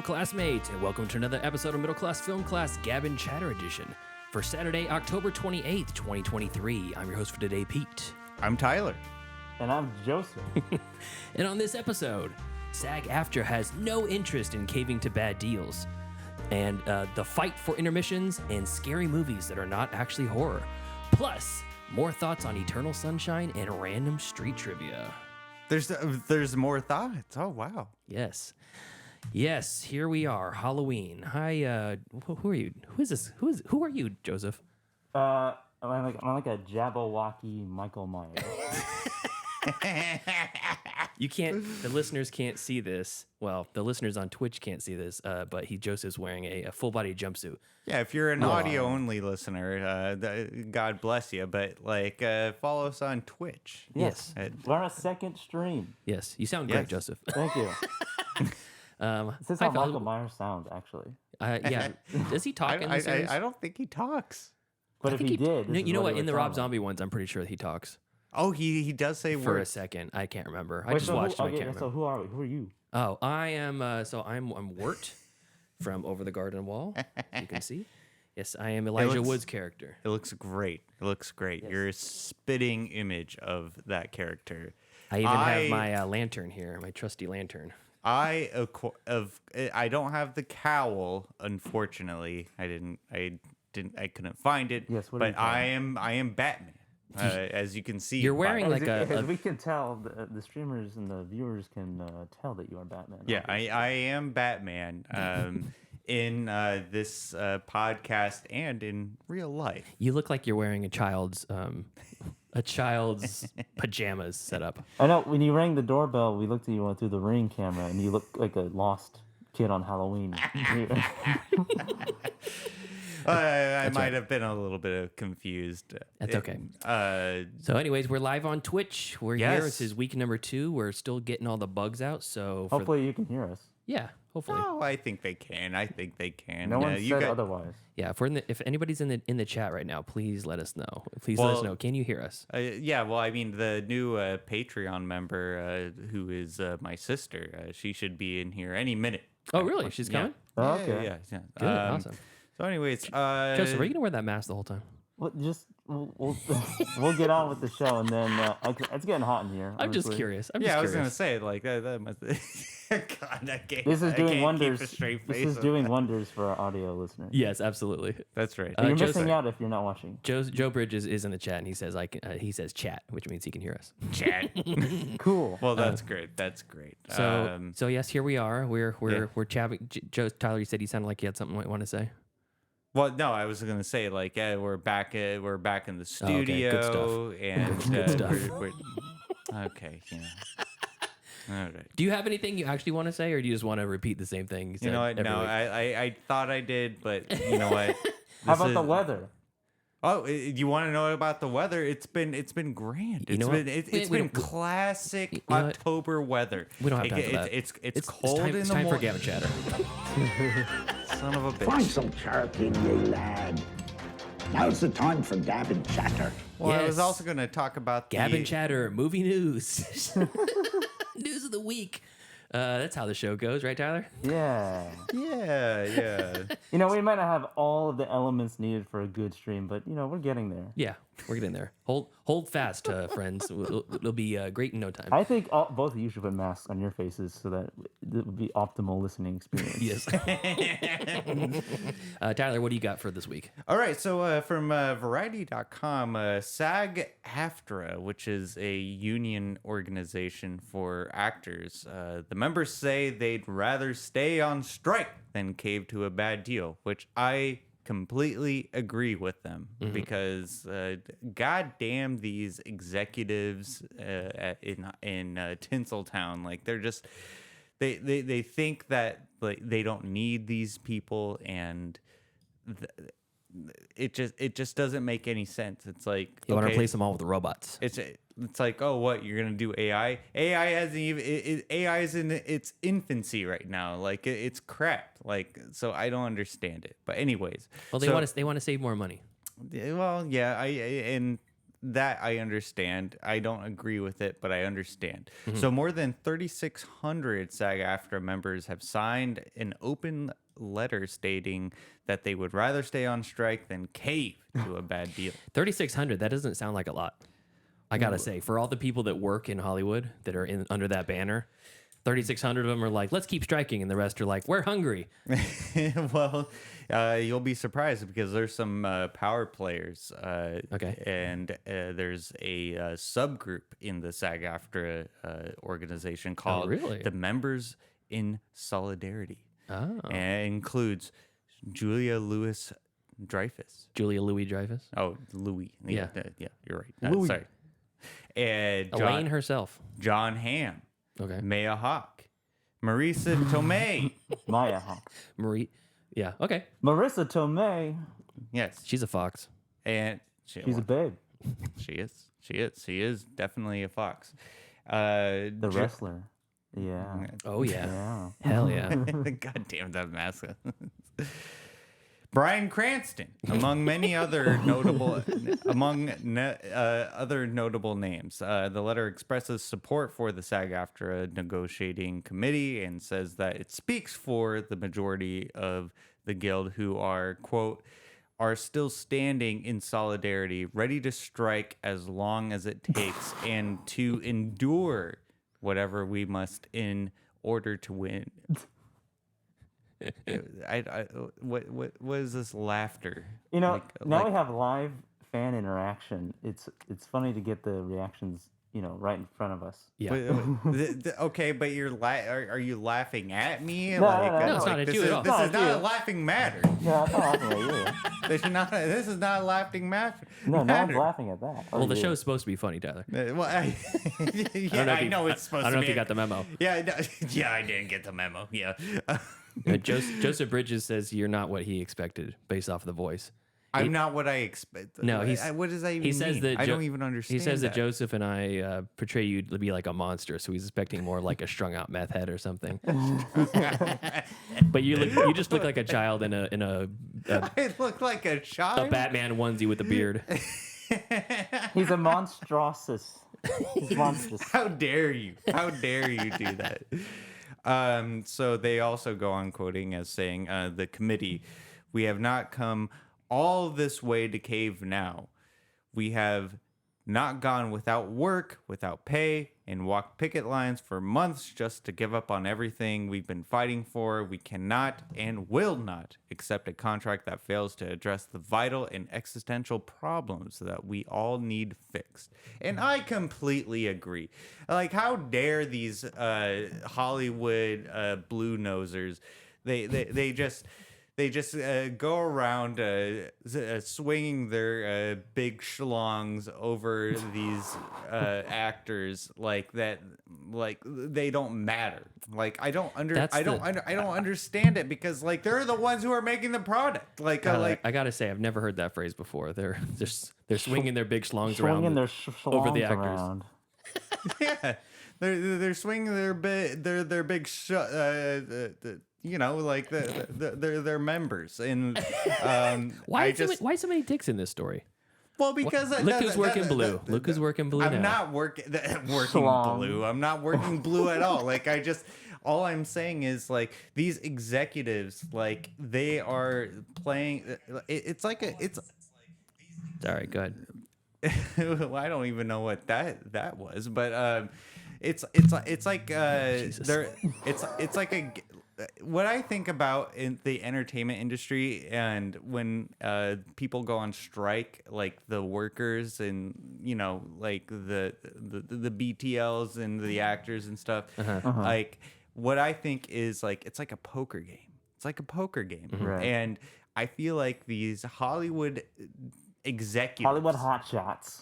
classmates, and welcome to another episode of Middle Class Film Class Gab and Chatter Edition for Saturday, October 28th, 2023. I'm your host for today, Pete. I'm Tyler. And I'm Joseph. And on this episode, Sag AFTRA has no interest in caving to bad deals, and the fight for intermissions and scary movies that are not actually horror. Plus, more thoughts on Eternal Sunshine and random street trivia. There's more thoughts. Oh, wow. Yes, here we are, Halloween. Hi, who are you? Who are you, Joseph? I'm like a Jabberwocky Michael Myers. The listeners can't see this. Well, the listeners on Twitch can't see this, but Joseph's wearing a full-body jumpsuit. Yeah, if you're an audio-only listener, God bless you, but follow us on Twitch. Yes. We're on a second stream. Yes, you sound great, Joseph. Thank you. This is how Michael Myers sounds, actually. Yeah. Does he talk in the series? I don't think he talks. But if he did... You know what? In the Rob Zombie ones, I'm pretty sure he talks. Oh, he does say for words. a second. I can't remember. Wait, I just watched him. I can't remember. So who are we? Who are you? Oh, I am. I'm Wirt from Over the Garden Wall. You can see. Yes, I am Elijah Wood's character. It looks great. Yes. You're a spitting image of that character. I even have my lantern here, my trusty lantern. I don't have the cowl, unfortunately. I couldn't find it. Yes, but I am Batman. As you can see, you're wearing as we can tell, the streamers and the viewers can tell that you are Batman. Yeah, I am Batman in this podcast and in real life. You look like you're wearing a child's pajamas setup. I know. When you rang the doorbell, we looked at you through the Ring camera, and you look like a lost kid on Halloween. I might have been a little bit confused. That's okay. So anyways, we're live on Twitch. We're here. This is week number 2. We're still getting all the bugs out. So hopefully you can hear us. Yeah, hopefully. Oh, I think they can. No one said otherwise. Yeah, if anybody's in the chat right now, please let us know. Let us know. Can you hear us? Yeah. Well, I mean, the new Patreon member who is my sister, she should be in here any minute. Oh, really? She's coming? Yeah. Oh, okay. Yeah. Good. Awesome. So, anyways, Joseph, are you gonna wear that mask the whole time? Well, we'll get on with the show, and then it's getting hot in here. I'm just curious. I was gonna say that must. God, I can't. This is doing wonders. This is doing wonders for our audio listeners. Yes, absolutely. That's right. You're missing out if you're not watching. Joe Bridges is in the chat, and he says he says chat, which means he can hear us. Chat. Cool. Well, that's great. That's great. So yes, here we are. We're chatting. Tyler, you said you sounded like you had something you want to say. Well, no, I was gonna say we're back in the studio. Good stuff. And good stuff. Okay, yeah. All right. Do you have anything you actually want to say, or do you just want to repeat the same thing? You know what? No, I thought I did, but you know what? How about the weather? Oh, you want to know about the weather? It's been grand. It's been classic October weather. We don't have time for that. It's cold in the morning. It's time for Gab and Chatter. Son of a bitch. Find some charity, ye lad. Now's the time for Gab and Chatter. Well, yes. I was also going to talk about Gab and Chatter, movie news. News of the week. That's how the show goes, right, Tyler? Yeah. We might not have all of the elements needed for a good stream, but we're getting there. Yeah, we're getting there. Hold fast, friends. It'll be great in no time. I think both of you should put masks on your faces so that it would be optimal listening experience. Yes. Tyler, what do you got for this week? All right, so from Variety.com, Sag AFTRA, which is a union organization for actors, the members say they'd rather stay on strike than cave to a bad deal, which I completely agree with them because goddamn these executives in Tinseltown, like they're just they think that like they don't need these people, and it just doesn't make any sense. It's like you want to replace them all with robots. It's like, oh, what, you're gonna do AI? AI hasn't even AI is in its infancy right now. Like it's crap. Like, so I don't understand it. But anyways, well, they want to save more money. Well, yeah, and that I understand. I don't agree with it, but I understand. So more than 3,600 SAG-AFTRA members have signed an open letter stating that they would rather stay on strike than cave to a bad deal. 3,600. That doesn't sound like a lot. I gotta say, for all the people that work in Hollywood that are under that banner, 3,600 of them are like, let's keep striking, and the rest are like, we're hungry. Well, you'll be surprised because there's some power players. Okay. And there's a subgroup in the SAG-AFTRA organization called really? the Members in Solidarity. Oh. And it includes Julia Louis-Dreyfus. Julia Louis-Dreyfus. Oh, Louis. Yeah. Yeah, you're right. Louis. Sorry. And Elaine herself. John Hamm. Okay. Maya Hawke. Marisa Tomei. Maya Hawke. Marie. Yeah. Okay. Marissa Tomei. Yes. She's a fox. And She's a babe. she is. She is definitely a fox. The wrestler. Yeah. Oh yeah. Yeah. Hell yeah. God damn that mask. Bryan Cranston, among many other notable other notable names. The letter expresses support for the SAG-AFTRA negotiating committee and says that it speaks for the majority of the guild who are, quote, are still standing in solidarity, ready to strike as long as it takes and to endure whatever we must in order to win. What is this laughter? You know, now we have live fan interaction. It's funny to get the reactions, right in front of us. Yeah. Okay, but are you laughing at me? No, no, it's not at this you is, at all. This is Not at not a you. laughing matter. Yeah, I'm not laughing at you. This is not a laughing matter. No one's laughing at that. Well, the show's supposed to be funny, Tyler. Well, I know it's supposed I don't to know be. if you got the memo. Yeah, yeah, I didn't get the memo. Yeah. Joseph Bridges says you're not what he expected based off of the voice. I'm not what I expect. No, what does that even he says mean? that I don't even understand. He says that Joseph and I portray you to be like a monster, so he's expecting more like a strung out meth head or something. But you just look like a child in a I look like a child. Batman onesie with a beard. He's a monstrous. He's monstrous. How dare you? How dare you do that? So they also go on quoting as saying, the committee, we have not come all this way to cave now. We have not gone without work, without pay, and walked picket lines for months just to give up on everything we've been fighting for. We cannot and will not accept a contract that fails to address the vital and existential problems that we all need fixed. And I completely agree. Like, how dare these Hollywood blue nosers? They just go around swinging their big schlongs over these actors like that, like they don't matter. Like I don't understand it because like they're the ones who are making the product. Like I gotta say, I've never heard that phrase before. They're swinging their big schlongs around Swinging their over the schlongs actors. around. yeah, they're swinging their big like their members and Why so many dicks in this story? well because Look who's working blue. Look who's working blue I'm now. not working Schlong. blue. I'm not working blue at all. Like all I'm saying is like these executives, like they are playing. It's like it's. All right, go ahead. Well, I don't even know what that was, but it's like they're it's like a. What I think about in the entertainment industry and when people go on strike, like the workers and like the BTLs and the actors and stuff, like what I think is like it's like a poker game. It's like a poker game, Right. and I feel like these Hollywood executives, Hollywood hotshots.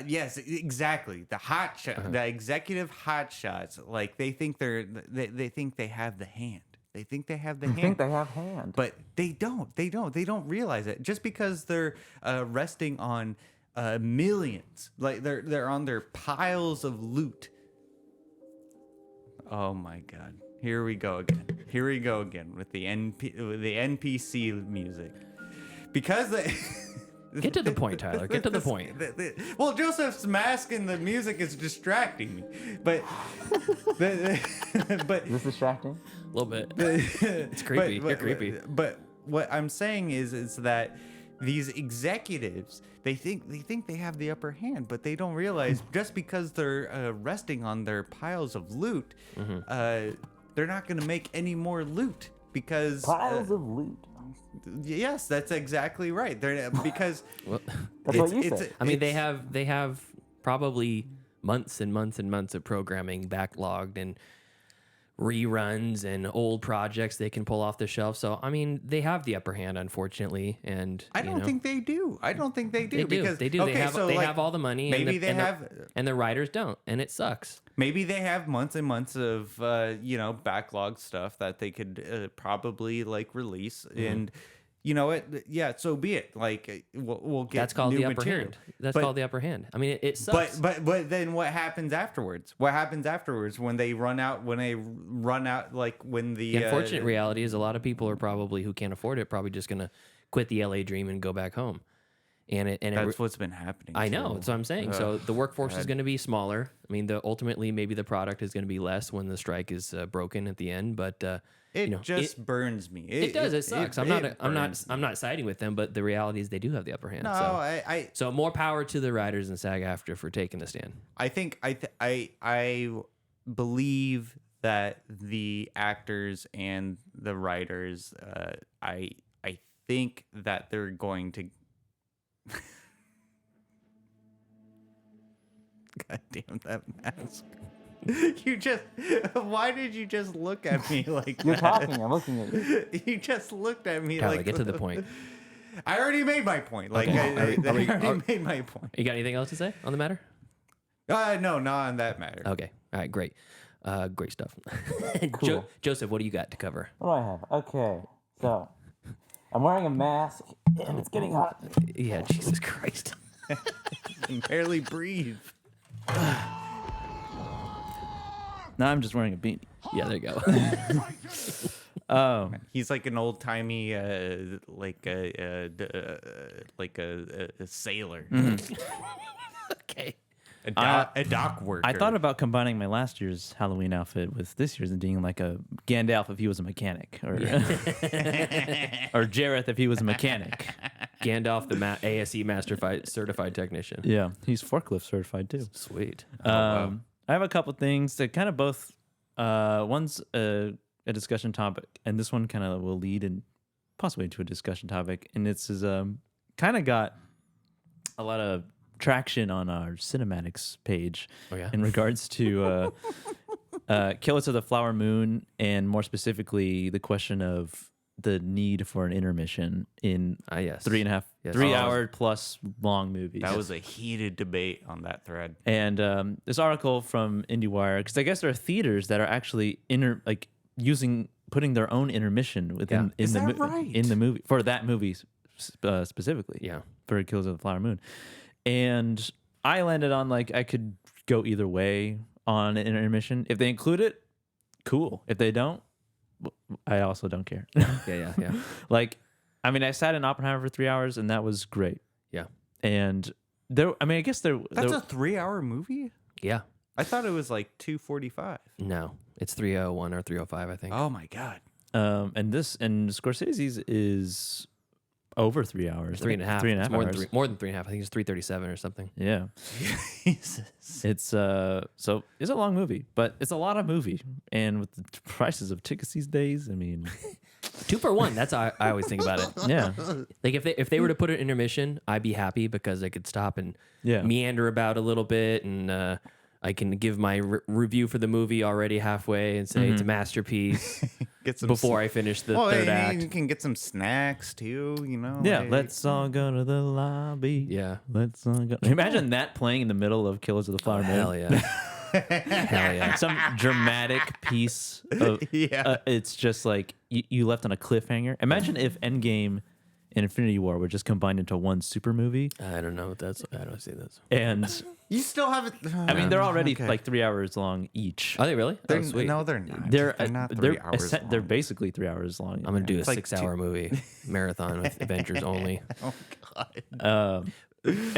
Yes, exactly. The hot shot, the executive hot shots. Like they think they think they have the hand. They think they have the hand. Think they have hand. But they don't. They don't realize it. Just because they're resting on millions, like they're on their piles of loot. Oh my God! Here we go again. Here we go again with the NPC music. Because they. Get to the point, Tyler. Get to the point. Well, Joseph's mask and the music is distracting me, but but Is this distracting? A little bit. It's creepy. You're creepy. But what I'm saying is that these executives, they think they have the upper hand, but they don't realize just because they're resting on their piles of loot, they're not going to make any more loot because Piles of loot. yes, that's exactly right. They're because That's what you said. I mean, they have probably months and months and months of programming backlogged and reruns and old projects they can pull off the shelf. So, I mean, they have the upper hand, unfortunately. And I don't think they do. I don't think they do because they do. Okay, they have all the money. Maybe and the writers don't, and it sucks. Maybe they have months and months of backlog stuff that they could probably like release, and you know what? Yeah, so be it. Like we'll get That's called new the upper material. hand. That's called the upper hand. I mean, it sucks. But then what happens afterwards? What happens afterwards when they run out? When they run out, like when the unfortunate reality is a lot of people are probably who can't afford it probably just gonna quit the LA dream and go back home. And that's what's been happening. I know. That's what I'm saying. So the workforce is going to be smaller. I mean, ultimately maybe the product is going to be less when the strike is broken at the end. But it just burns me. It does. It sucks. I'm not siding with them, but the reality is they do have the upper hand. No, so more power to the writers and SAG AFTRA for taking the stand. I think I believe that the actors and the writers, I think that they're going to. God damn that mask. Why did you just look at me like You're that? talking. I'm looking at you. You just looked at me Tyler, like. get to the point. I already made my point. Like, Okay. I already made my point. You got anything else to say on the matter? No, not on that matter. Okay. All right. Great. Great stuff. Cool. Joseph, what do you got to cover? What do I have? Okay, so I'm wearing a mask and it's getting hot. Yeah. Jesus Christ. I can barely breathe. No, I'm just wearing a beanie. Yeah. There you go. He's like an old timey, like a sailor, Okay. a dock worker. I thought about combining my last year's Halloween outfit with this year's and being like a Gandalf if he was a mechanic, or or Jareth if he was a mechanic. Gandalf, the ASE certified technician. Yeah, he's forklift certified too. Sweet. I have a couple things that kind of both. One's a discussion topic, and this one kind of will lead and possibly into a discussion topic. And it's kind of got a lot of traction on our cinematics page in regards to Killers of the Flower Moon, and more specifically the question of the need for an intermission in 3 hour plus long movies. that was a heated debate on that thread. And this article from IndieWire, because I guess there are theaters that are actually putting their own intermission within in the movie for that movie specifically. Yeah, for Killers of the Flower Moon. And I landed on like I could go either way on an intermission. If they include it, cool. If they don't, I also don't care. Yeah. Like, I mean, I sat in Oppenheimer for 3 hours, and that was great. Yeah. And there, I mean, I guess there. That's a 3 hour movie? Yeah. I thought it was like 2:45. No, it's 3:01 or 3:05, I think. Oh my god. And Scorsese's is over 3 hours. 3.5. 3.5 It's more hours. more than 3.5. I think it's 3:37 or something. Yeah. Jesus. It's so it's a long movie, but it's a lot of movie. And with the prices of tickets these days, I mean, 2 for 1. That's how I always think about it. yeah. Like if they were to put an intermission, I'd be happy because I could stop and meander about a little bit, and I can give my review for the movie already halfway and say it's a masterpiece Get some before I finish the third act. You can get some snacks too, you know. Yeah, like- let's all go to the lobby. Yeah. Let's all go. Imagine that playing in the middle of Killers of the Flower Moon. Hell yeah. Hell yeah. Some dramatic piece of it's just like you left on a cliffhanger. Imagine if Endgame and Infinity War were just combined into one super movie. I don't know what that's. I don't see this. And You still have it. I mean, they're already like 3 hours long each. Are they really? They're, Oh, sweet. no, they're not. They're not 3 hours. they're long. basically 3 hours long. I'm gonna do a It's like 6-hour movie marathon with Avengers only.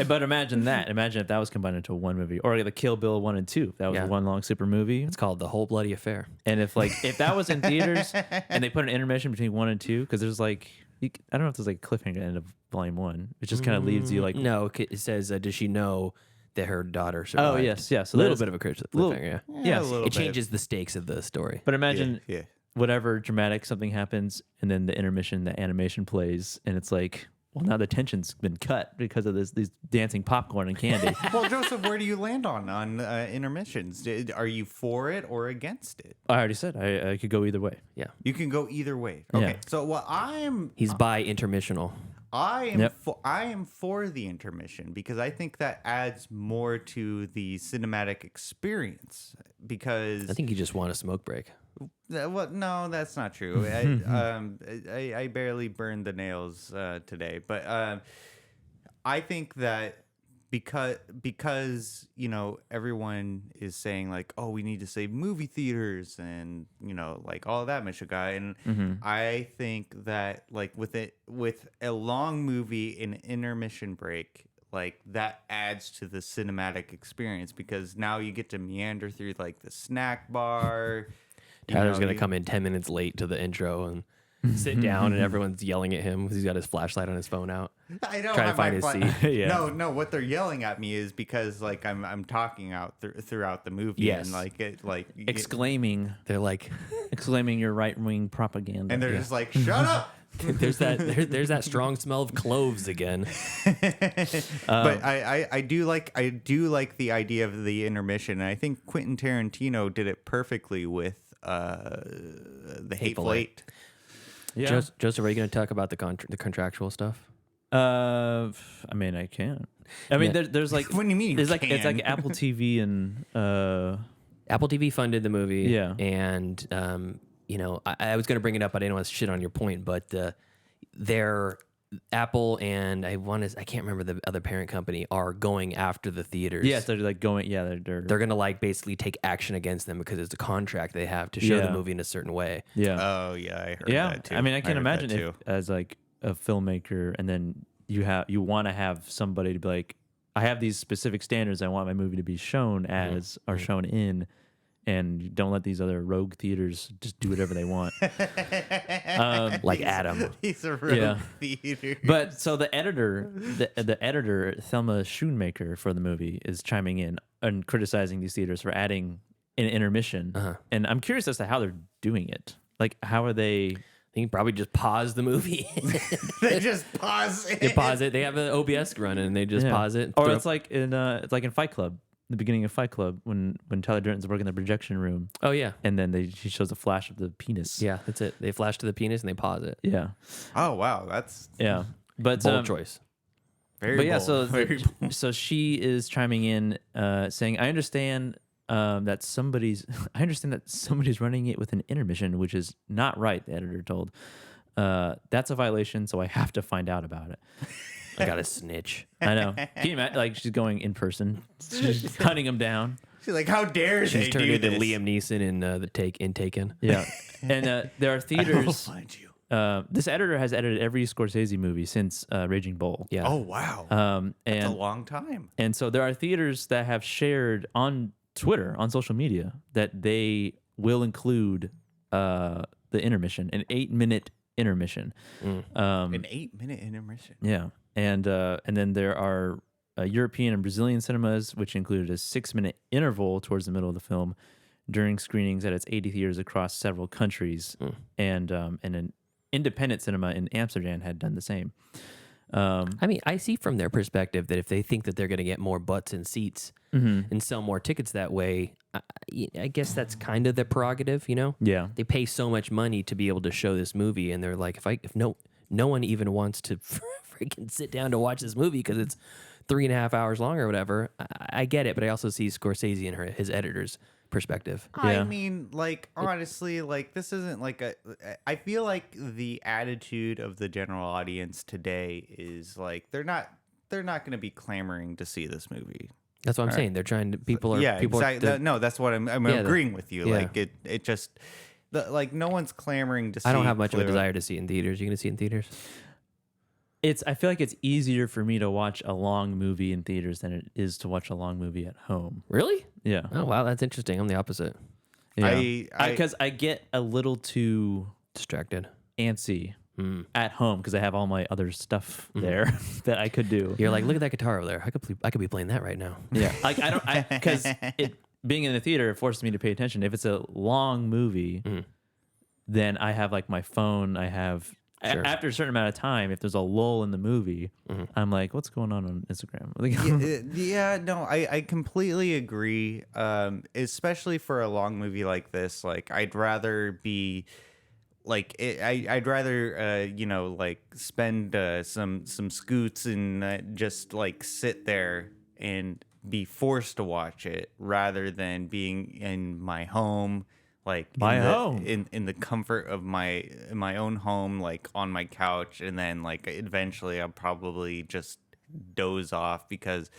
But imagine that. Imagine if that was combined into one movie, or the Kill Bill 1 and 2. That was one long super movie. It's called The Whole Bloody Affair. And if that was in theaters and they put an intermission between 1 and 2, because there's I don't know if there's a cliffhanger at the end of volume 1. It just kind of leaves you No, it says, does she know that her daughter survived? Oh, yes. Yeah. So a little bit of a cliffhanger, yeah. a little It bit. changes the stakes of the story. But imagine Yeah. whatever dramatic something happens, and then the intermission, the animation plays, and it's like, well, now the tension's been cut because of these dancing popcorn and candy. Well, Joseph, where do you land on intermissions? Are you for it or against it? I already said I could go either way. Yeah. You can go either way. Okay. Yeah. So what He's bi intermissional. I am Yep. I am for the intermission because I think that adds more to the cinematic experience. Because I think you just want a smoke break. well, no, that's not true. I barely burned the nails today, but I think that because everyone is saying like, oh, we need to save movie theaters and like all that Michigan, and I think that like with a long movie, an intermission break, like that adds to the cinematic experience because now you get to meander through like the snack bar. Tyler's going to come in 10 minutes late to the intro and sit down, and everyone's yelling at him because he's got his flashlight on his phone out. I don't Try to have find my his seat. Yeah. No. What they're yelling at me is because like I'm talking out throughout the movie, Yes. and like Exclaiming They're like, your right wing propaganda. and they're just like, shut up. there's that strong smell of cloves again. But I do like the idea of the intermission, and I think Quentin Tarantino did it perfectly with the Hateful Eight. Yeah. Joseph, are you going to talk about the contractual stuff? I mean, I can. I mean, there's like, What do you mean you There's like, it's can? like Apple TV and Apple TV funded the movie. Yeah. And, I was going to bring it up, but I didn't want to shit on your point, but their Apple and I can't remember the other parent company are going after the theaters. yes, they're like going. Yeah, They're going to like basically take action against them because it's a contract they have to show the Yeah. movie in a certain way. yeah. Oh yeah, I heard Yeah, that too. I mean, I can heard that imagine too. if as like a filmmaker, and then you want to have somebody to be like, I have these specific standards I want my movie to be shown as or shown in, and you don't let these other rogue theaters just do whatever they want. Like Adam. He's a rogue Yeah. theater. But so the editor, the editor Thelma Schoonmaker for the movie is chiming in and criticizing these theaters for adding an intermission, and I'm curious as to how they're doing it. Like, how are they? They can probably just pause the movie. They just pause it. They pause it. They have an OBS running, and they just Yeah. pause it. Or throw- it's like in Fight Club, the beginning of Fight Club, when Tyler Durden's working in the projection room, oh yeah, and then she shows a flash of the penis. yeah, that's it. They flash to the penis and they pause it. Yeah. Oh wow, that's Yeah. But Bold choice. very. But yeah, bold. Very bold. so she is chiming in, saying, I understand that somebody's running it with an intermission, which is not right. The editor told. That's a violation, so I have to find out about it. I got to snitch. I know. Can you imagine? Like, she's going in person, she's hunting him down. She's like, how dare She's they turned do into this? Liam Neeson in Taken. Yeah. And there are I will theaters. find you. This editor has edited every Scorsese movie since Raging Bull. Yeah. Oh wow, that's a And long time. and so there are theaters that have shared on Twitter, on social media, that they will include the intermission, an 8-minute intermission. An 8-minute intermission. Yeah, and then there are European and Brazilian cinemas, which included a 6-minute interval towards the middle of the film during screenings at its 80 theaters across several countries, and an independent cinema in Amsterdam had done the same. I mean, I see from their perspective that if they think that they're going to get more butts and seats and sell more tickets that way, I guess that's kind of their prerogative, you know? Yeah. They pay so much money to be able to show this movie, and they're like, if no one even wants to freaking sit down to watch this movie because it's 3.5 hours long or whatever, I get it, but I also see Scorsese and his editor's perspective. I Yeah. mean, like, honestly, like, this isn't like I feel like the attitude of the general audience today is like they're not going to be clamoring to see this movie. That's what I'm saying. They're trying to people are exactly. No, that's what I'm Yeah, agreeing with you. yeah. Like it just like no one's clamoring to see. I don't have much of a clearly. desire to see it in theaters. You gonna see it in theaters? I feel like it's easier for me to watch a long movie in theaters than it is to watch a long movie at home. Really? Yeah. Oh wow, that's interesting. I'm the opposite. Yeah. Because I get a little too Distracted. antsy at home because I have all my other stuff there that I could do. You're like, look at that guitar over there. I could be playing that right now. Yeah. Like I don't because being in the theater, it forces me to pay attention. If it's a long movie, then I have like my phone. I have after a certain amount of time, if there's a lull in the movie, I'm like, what's going on Instagram? I completely agree. Especially for a long movie like this, like I'd rather be like I'd rather like spend some scoots and just like sit there and be forced to watch it rather than being in my home, like in the comfort of my own home, like on my couch, and then like eventually I'll probably just doze off because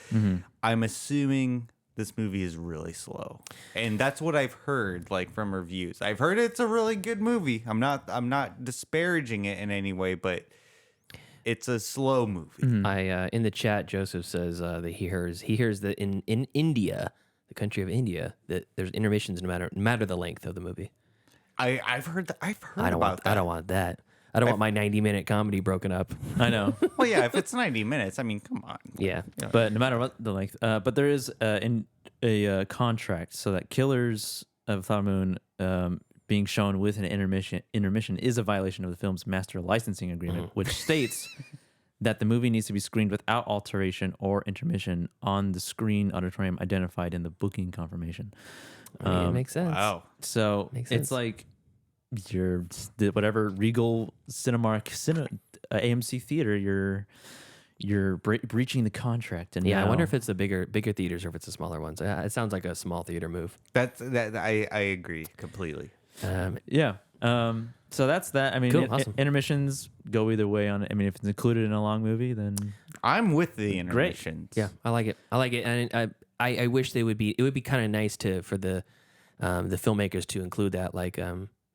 I'm assuming this movie is really slow, and that's what I've heard like from reviews. I've heard it's a really good movie. I'm not disparaging it in any way, but it's a slow movie. I in the chat, Joseph says that he hears that in India, the country of India, that there's intermissions no matter the length of the movie. I've heard that. I don't want that. I don't want my 90-minute comedy broken up. I know. Well, yeah, if it's 90 minutes, I mean, come on. Yeah. But no matter what the length, but there is a contract so that Killers of the Flower Moon being shown with an intermission is a violation of the film's master licensing agreement, which states that the movie needs to be screened without alteration or intermission on the screen auditorium identified in the booking confirmation. It makes sense. Wow. So it's like your whatever Regal Cinemark AMC theater, you're breaching the contract. And I wonder if it's the bigger theaters or if it's the smaller ones. It sounds like a small theater move. I agree completely. So that's that. I mean, cool, awesome. Intermissions go either way on it. I mean, if it's included in a long movie, then I'm with the intermissions. Yeah, I like it, and I wish they would be. It would be kind of nice for the filmmakers to include that. Like,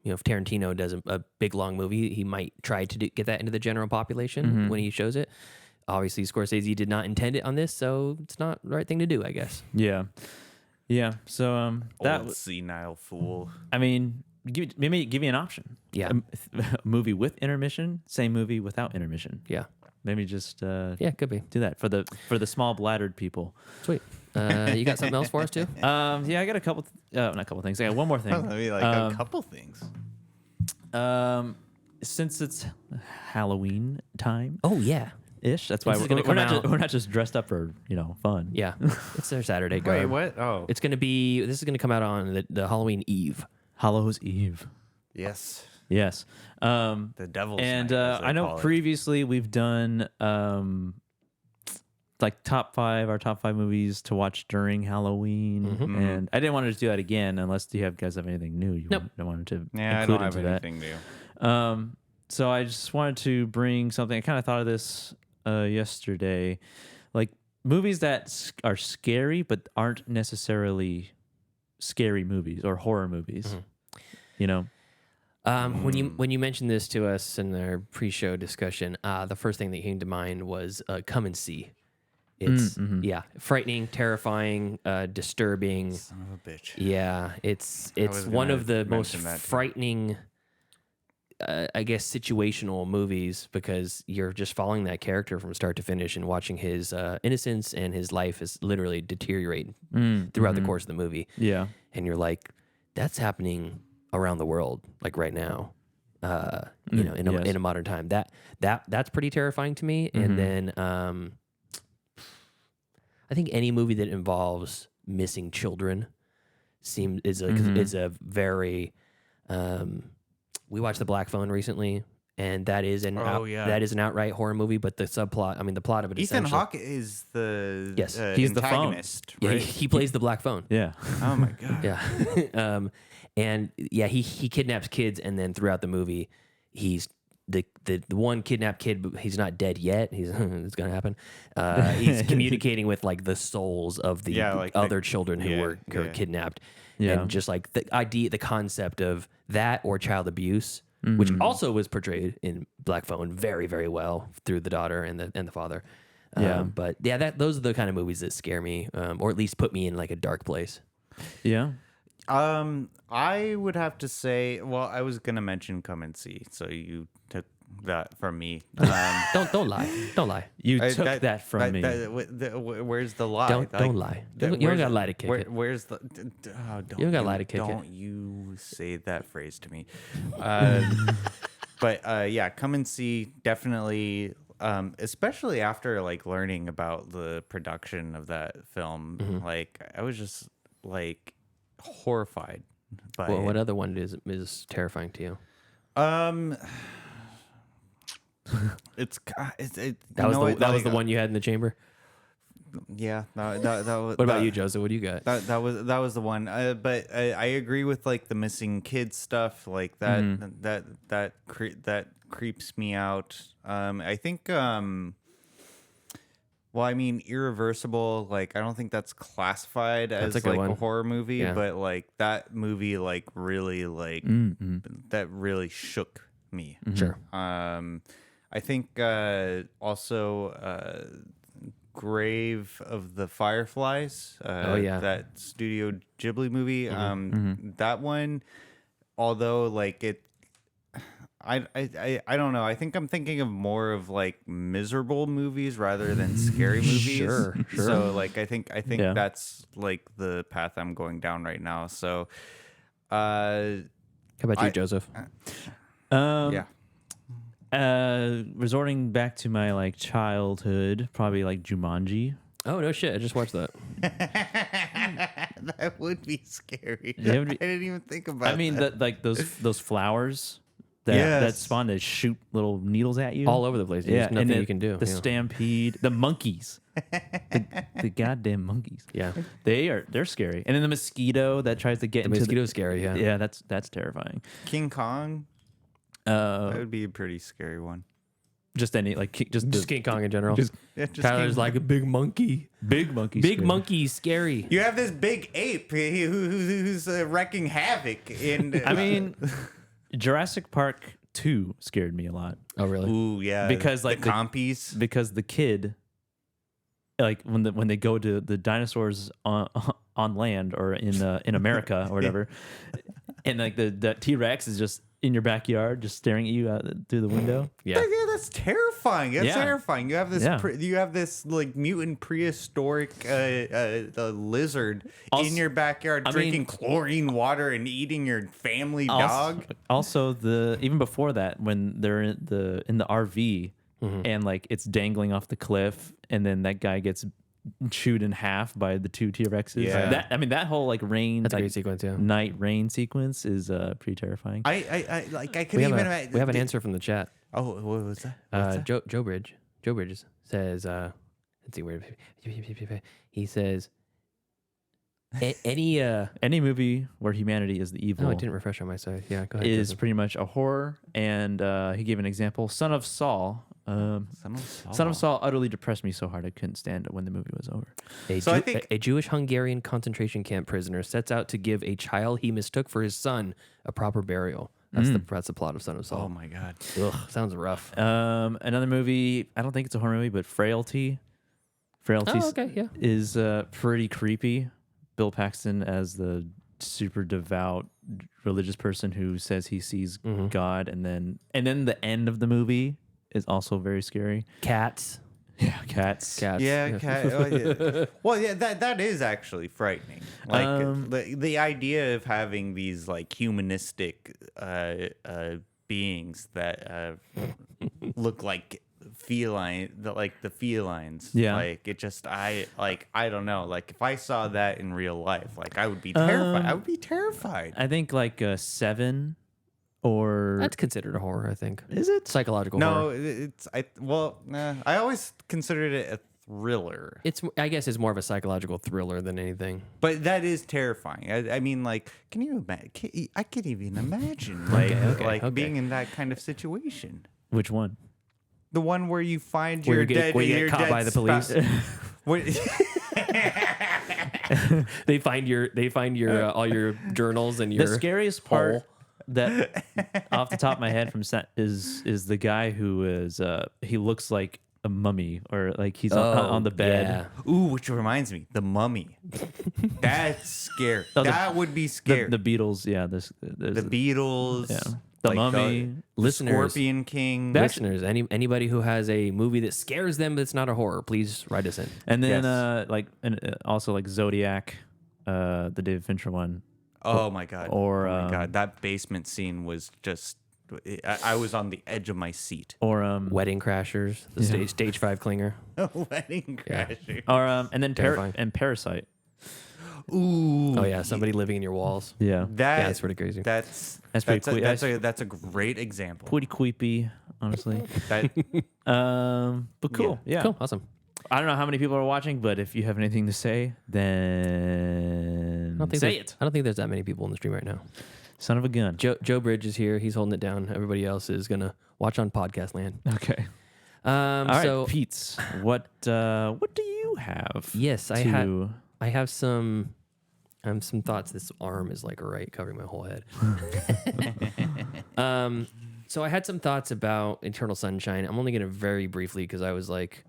if Tarantino does a big long movie, he might try to get that into the general population when he shows it. Obviously, Scorsese did not intend it on this, so it's not the right thing to do, I guess. Yeah. So that Old senile fool. I mean, give me an option. Yeah, a movie with intermission, same movie without intermission. Yeah, maybe just could be do that for the small bladdered people. Sweet. You got something else for us too? I got a couple. Not a couple things. I got one more thing. I mean, a couple things. Since it's Halloween time. Oh yeah. Ish. That's why we're not just dressed up for fun. Yeah, it's their Saturday. Wait, what? Oh, this is gonna come out on the Halloween Eve. Hallows Eve. Yes. The devil's and night, as they I know call it. previously we've done like our top 5 movies to watch during Halloween, and I didn't want to do that again unless you guys have anything new you wanted to Yeah, I include don't have into anything new. So I just wanted to bring something. I kind of thought of this yesterday, like movies that are scary but aren't necessarily scary movies or horror movies. When you mentioned this to us in our pre-show discussion, the first thing that came to mind was Come and See. It's frightening, terrifying, disturbing. Son of a bitch. Yeah, it's one of the most frightening, I guess, situational movies because you're just following that character from start to finish and watching his innocence and his life is literally deteriorating throughout the course of the movie. Yeah, and you're like, that's happening around the world, like right now. In a modern time, that's pretty terrifying to me. And then I think any movie that involves missing children is a very. We watched The Black Phone recently, and that is an outright horror movie. But the subplot, the plot of it. Ethan Hawke is the he's antagonist, the phone. right? Yeah, he plays the Black Phone. Yeah. Oh my god. Yeah. And yeah, he kidnaps kids, and then throughout the movie, he's the one kidnapped kid. But he's not dead yet. It's gonna happen. He's communicating with like the souls of the other children who were kidnapped. Yeah. And just like the concept of that or child abuse which also was portrayed in Black Phone very, very well through the daughter and the father. Yeah. But yeah, those are the kind of movies that scare me, or at least put me in like a dark place. Yeah. I would have to say, well, I was gonna mention Come and See, so you took that from me. Don't lie. You took that from me. Where's the lie? Don't lie. You don't gotta lie to kick it. Where's the? You don't gotta lie to kick it. Don't you say that phrase to me? But yeah, Come and See definitely. Especially after like learning about the production of that film, like I was just like horrified by Well, it. what other one is terrifying to you? That was the one you had in the chamber. Yeah, that was. What about you, Joseph? What do you got? That was the one. But I agree with like the missing kids stuff, like that that creeps me out. I think well, I mean, Irreversible, like I don't think that's classified as a like one. a horror movie, Yeah. but like that movie like really like that really shook me. Sure. I think also Grave of the Fireflies. Oh, yeah. That Studio Ghibli movie. That one, although like it, I don't know. I think I'm thinking of more of like miserable movies rather than scary movies. Sure. So like I think Yeah. that's like the path I'm going down right now. So How about you, Joseph? yeah. Resorting back to my like childhood, probably like Jumanji. Oh no shit! I just watched that. That would be scary. Yeah, it would be- I didn't even think about. I mean, that. like those flowers that Yes. spawn to shoot little needles at you All over the place. There's nothing you can do. The yeah. stampede, the monkeys, the goddamn monkeys. Yeah. They're scary. And then the mosquito that tries to get The into mosquito's scary. Yeah. yeah, that's terrifying. King Kong. That would be a pretty scary one. Just any like just King Kong in general. just Yeah, just Tyler's King like a big monkey. big monkeys. Big scary. monkey, scary. You have this big ape who's wrecking havoc in. I mean, Jurassic Park 2 scared me a lot Oh really? ooh yeah, because like the compies. because the kid, like when they go to the dinosaurs on land or in America or whatever, and like the T-Rex is just in your backyard, just staring at you out through the window. Yeah. Yeah, that's terrifying. That's Yeah. terrifying. You have this. Yeah. You have this like mutant prehistoric lizard in your backyard, I drinking mean- chlorine water and eating your family dog. Also, even before that, when they're in the RV and like it's dangling off the cliff, and then that guy gets chewed in half by the two T-Rexes. Yeah. That whole like rain, That's a like, great sequence. Yeah. night rain sequence is pretty terrifying. I could We have, even. we have an answer from the chat. Oh, what was that? What's that? Joe Bridges says, let's see where he says, Any movie where humanity is the evil oh, I didn't refresh on my side. Yeah, go ahead. is Joseph. pretty much a horror. And he gave an example: Son of Saul. Son of Saul utterly depressed me so hard I couldn't stand it when the movie was over. So I think- a Jewish Hungarian concentration camp prisoner sets out to give a child he mistook for his son a proper burial. That's the plot of Son of Saul. Oh my god. Ugh, sounds rough. Another movie, I don't think it's a horror movie, but Frailty. Frailty Oh, okay, yeah. is pretty creepy. Bill Paxton as the super devout religious person who says he sees God, and then the end of the movie is also very scary. Cats. Yeah, cats. Yeah, yeah. Well, yeah, that is actually frightening. Like the idea of having these like humanistic beings that look like the felines. Yeah. Like it just I don't know. Like if I saw that in real life, like I would be terrified. I would be terrified. I think like Seven, or That's considered a horror, I think. is it? Psychological No, horror. I always considered it a thriller. I guess it's more of a psychological thriller than anything. But that is terrifying. I mean, like, can you imagine? I can't even imagine, like, being in that kind of situation. Which one? The one where you find Where your you get- dead, where you get your caught dead by the police. Where- They find your all your journals and your The scariest part. that off the top of my head from set is the guy who is he looks like a mummy or like he's on the bed. Yeah. Ooh, which reminds me, the Mummy. That's scary. Oh, that would be scary. The Beatles, yeah. There's the Beatles. Yeah. The Mummy. The Listeners, Scorpion King. listeners, anybody who has a movie that scares them that's not a horror, please write us in. And then Yes. Also like Zodiac, the David Fincher one. Oh my god. Or, oh my god, that basement scene was just. I was on the edge of my seat. Or Wedding Crashers, the stage 5 clinger. Wedding Crasher. or and then Terrifying. Parasite. Ooh. Oh yeah, somebody living in your walls. Yeah. That's pretty crazy. That's pretty cool. That's a great example. Pretty creepy, honestly. That, But cool. Yeah. Cool, awesome. I don't know how many people are watching, but if you have anything to say, then say it. I don't think there's that many people in the stream right now. Son of a gun. Joe Bridge is here. He's holding it down. Everybody else is gonna watch on podcast land. Okay. All right, So Pete's. What do you have? yes, I have some thoughts. This arm is like right covering my whole head. So I had some thoughts about Eternal Sunshine. I'm only gonna very briefly because I was like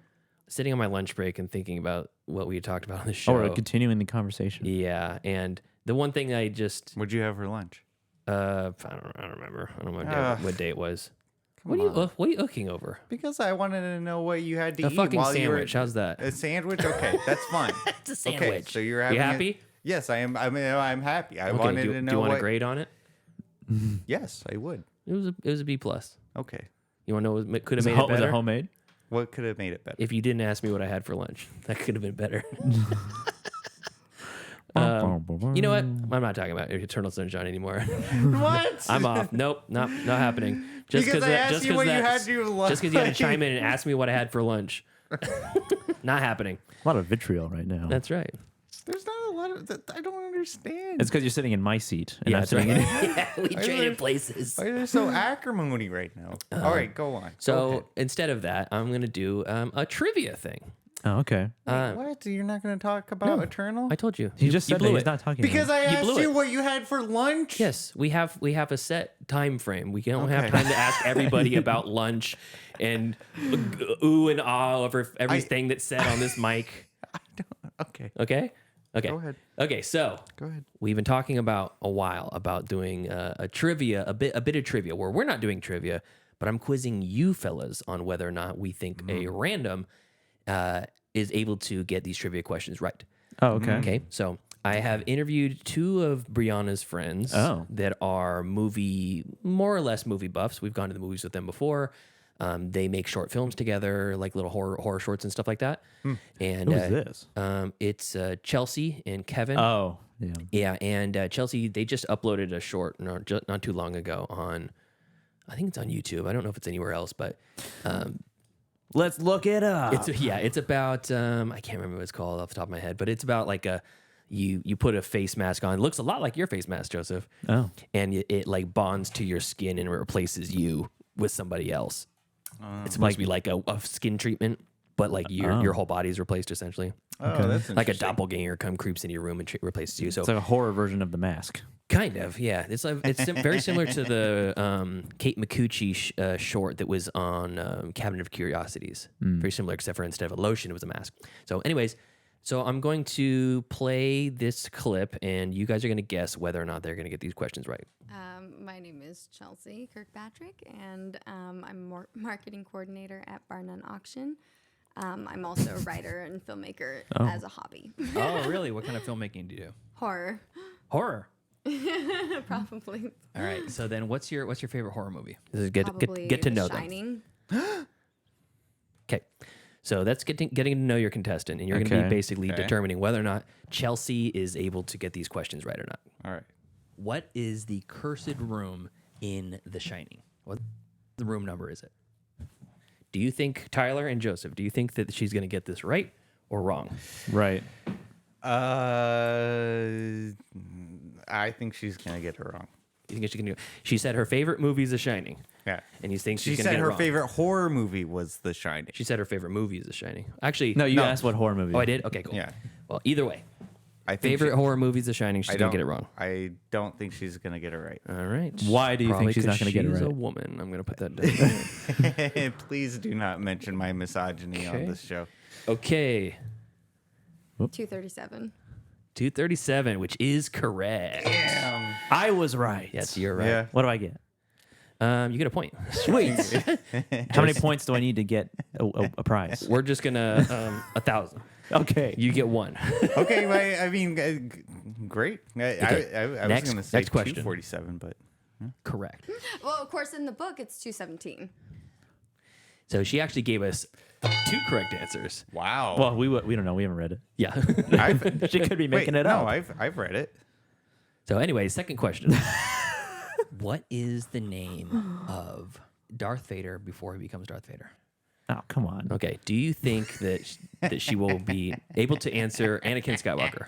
sitting on my lunch break and thinking about what we had talked about on the show. Or continuing the conversation. Yeah, and the one thing I just what'd you have for lunch? I don't remember. I don't know what day it was. What on. are you looking over? Because I wanted to know what you had to A eat fucking while sandwich. you were How's that? a sandwich. Okay, that's fine. It's a sandwich. Okay, so you're having You happy? Yes, I am. I mean, I'm happy. I Okay, wanted do to know you want what. a grade on it? Yes, I would. It was a B plus. Okay, You want to know what could have Was made it it better? homemade? what could have made it better? If you didn't ask me what I had for lunch, that could have been better. You know what? I'm not talking about Eternal Sunshine anymore. What? I'm off. Nope, not happening. Just Because I asked you what you had to lunch. Just because you had to chime in and ask me what I had for lunch. Not happening. A lot of vitriol right now. That's right. There's not a lot of that. I don't understand. It's because you're sitting in my seat. And Yeah, I'm that's right. sitting in Yeah, we traded places. Why are there so acrimony right now? All right, go on. So Go ahead. instead of that, I'm gonna do a trivia thing. Oh, okay. What? You're not going to talk about Eternal? I told you. He just said that blew he's it. not talking Because about I blew asked you it. what you had for lunch. Yes, we have a set time frame. We don't have Okay. time to ask everybody about lunch and ooh and ah over everything that's said on this mic. Okay. Okay. Okay. Go ahead. Okay. So Go ahead. we've been talking about a while about doing a trivia, a bit of trivia where we're not doing trivia, but I'm quizzing you fellas on whether or not we think a random is able to get these trivia questions right. Oh, okay. Okay, so I have interviewed two of Brianna's friends that are more or less movie buffs. We've gone to the movies with them before. They make short films together, like little horror shorts and stuff like that. And Who is this? It's Chelsea and Kevin. Oh, yeah. Yeah, and Chelsea, they just uploaded a short not too long ago on, I think it's on YouTube. I don't know if it's anywhere else, but Let's look it up. it's about I can't remember what it's called off the top of my head, but it's about like you put a face mask on. It looks a lot like your face mask, Joseph. Oh. And it like bonds to your skin and replaces you with somebody else. It's supposed to be like a skin treatment, but like your whole body's replaced essentially. Oh, that's Like a interesting. doppelganger creeps into your room and replaces you. So It's like a horror version of The Mask. kind of, yeah. It's very similar to the Kate Micucci short that was on Cabinet of Curiosities. Very similar, except for instead of a lotion, it was a mask. So, anyways, I'm going to play this clip, and you guys are going to guess whether or not they're going to get these questions right. My name is Chelsea Kirkpatrick, and I'm marketing coordinator at Bar None Auction. I'm also a writer and filmmaker as a hobby. Oh, really? What kind of filmmaking do you do? Horror, Horror. probably. All right. So then, what's your favorite horror movie? This is get Probably to The know them. Shining. Okay. So that's getting to know your contestant, and you're going to be Okay. basically determining whether or not Chelsea is able to get these questions right or not. All right. What is the cursed room in The Shining? What the room number is it? Do you think, Tyler and Joseph, do you think that she's going to get this right or wrong? Right. I think she's gonna get it wrong. You think she's going to? She said her favorite movie is The Shining. Yeah. And you think she's She going to said get it her wrong. favorite horror movie was The Shining. She said her favorite movie is The Shining. Actually, No, you No. asked what horror movie. Oh, I did? Okay, cool. Yeah. Well, either way, I think Favorite horror movies, The Shining. She's going to get it wrong. I don't think she's going to get it right. All right. Why do you Probably think she's not 'cause going to get it She's a right? woman. I'm going to put that down. Please do not mention my misogyny on this show. Okay. 237. 237, which is correct. I was right. Yes, you're right. Yeah. What do I get? You get a point. Sweet. How many points do I need to get a prize? We're just going to 1,000. Okay. You get 1. Okay, I mean, great. I was Next- going to say next question. 247, but Correct. Well, of course, in the book, it's 217. So she actually gave us 2 correct answers. wow. Well, we don't know. We haven't read it. Yeah. I've, She could be making wait, it no, up. I've read it. So anyway, second question. What is the name of Darth Vader before he becomes Darth Vader? Oh, come on. Okay. Do you think that she will be able to answer Anakin Skywalker?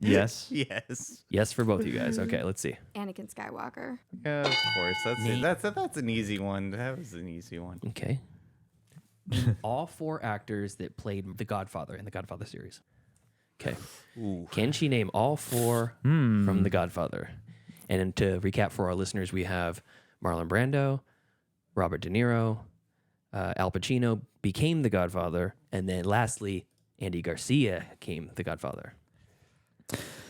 Yes. Yes. Yes for both of you guys. Okay, let's see. Anakin Skywalker. Yeah, of course. That's Neat. it. That's an easy one. That was an easy one. Okay. All 4 actors that played the Godfather in the Godfather series. Okay. Can she name all 4 from the Godfather? And then to recap for our listeners, we have Marlon Brando, Robert De Niro, Al Pacino became the Godfather, and then lastly, Andy Garcia became the Godfather.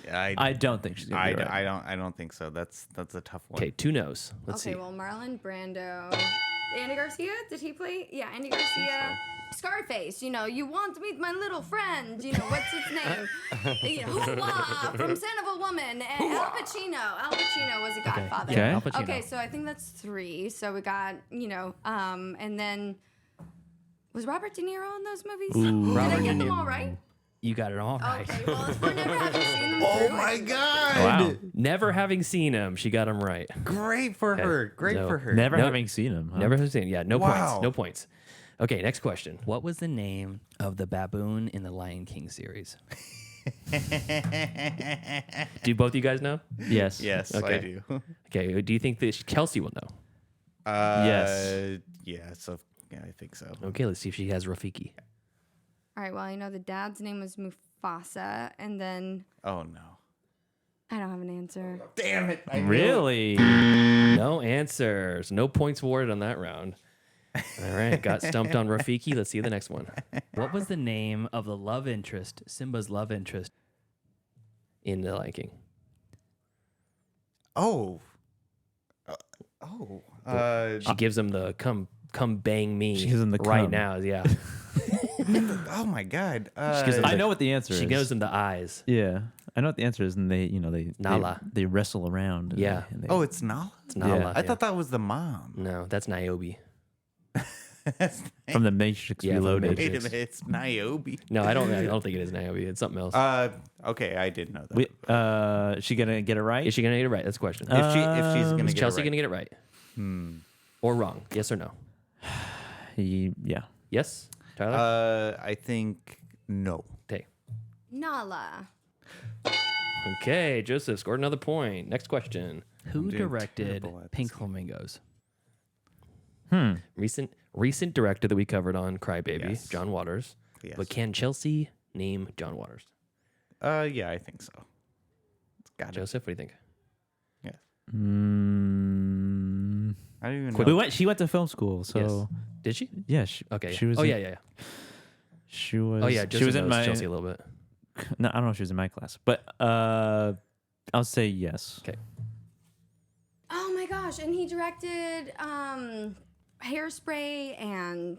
Yeah, I don't think she's going to get it right. I don't think so. That's a tough one. Okay, 2 no's. Let's Okay, see. well, Marlon Brando. Andy Garcia? Did he play? Yeah, Andy Garcia. Scarface, you want to meet my little friend. What's his name? Hoopla from Son of a Woman. And Al Pacino. Al Pacino was a Godfather. Okay. Al Pacino. Okay, so I think that's 3. So we got, and then was Robert De Niro in those movies? Did I get them all right? You got it all right. Okay, well, it's for never having seen them. Oh through. my God! Wow. Never having seen him, she got him right. Great for her. Great So, for her. Never No. having seen him. Huh? Never have seen. Yeah, no Wow. points. No points. Okay, next question. What was the name of the baboon in the Lion King series? Do both of you guys know? Yes. Yes, I Okay. do. Okay. Do you think that Kelsey will know? Yes. Yeah. So yeah, I think so. Okay, let's see if she has Rafiki. All right, well, I know the dad's name was Mufasa, and then Oh no! I don't have an answer. Damn it! I knew it. Really? No answers. No points awarded on that round. All right, got stumped on Rafiki. Let's see the next one. What was the name of the love interest, Simba's love interest, in The Lion King? Oh. She gives him the come bang me She gives him the right come. now. Yeah. Oh my God! gives him I know what the answer is. She knows him the eyes. Yeah. I know what the answer is, and they Nala. they wrestle around. and Yeah. and they- oh, it's Nala. It's Nala. Yeah. I thought that was the mom. No, that's Niobe. from the Matrix Yeah, from the Reloaded. Matrix. Wait a minute, it's Niobe. No, I don't think it is Niobe. It's something else. Okay, I did know that. Is she gonna get it right? Is she gonna get it right? That's the question. if she's gonna Is get Chelsea it right. gonna get it right? Or wrong? Yes or no? Yeah. Yes, Tyler. I think no. Okay. Nala. Okay, Joseph scored another point. Next question. Who doing directed terrible at Pink this. Flamingos? Recent director that we covered on Crybaby, Yes. John Waters. Yes. But can Chelsea name John Waters? Yeah, I think so. It's got it. Joseph, what do you think? Yes. Mm, I don't even Quick- know. She went to film school, so Yes. Did she? yeah. Okay. She was. Oh in- yeah. She was. Oh yeah. She Joseph was in knows my. Chelsea a little bit. No, I don't know if she was in my class, but I'll say yes. Okay. Oh my gosh, and he directed Hairspray and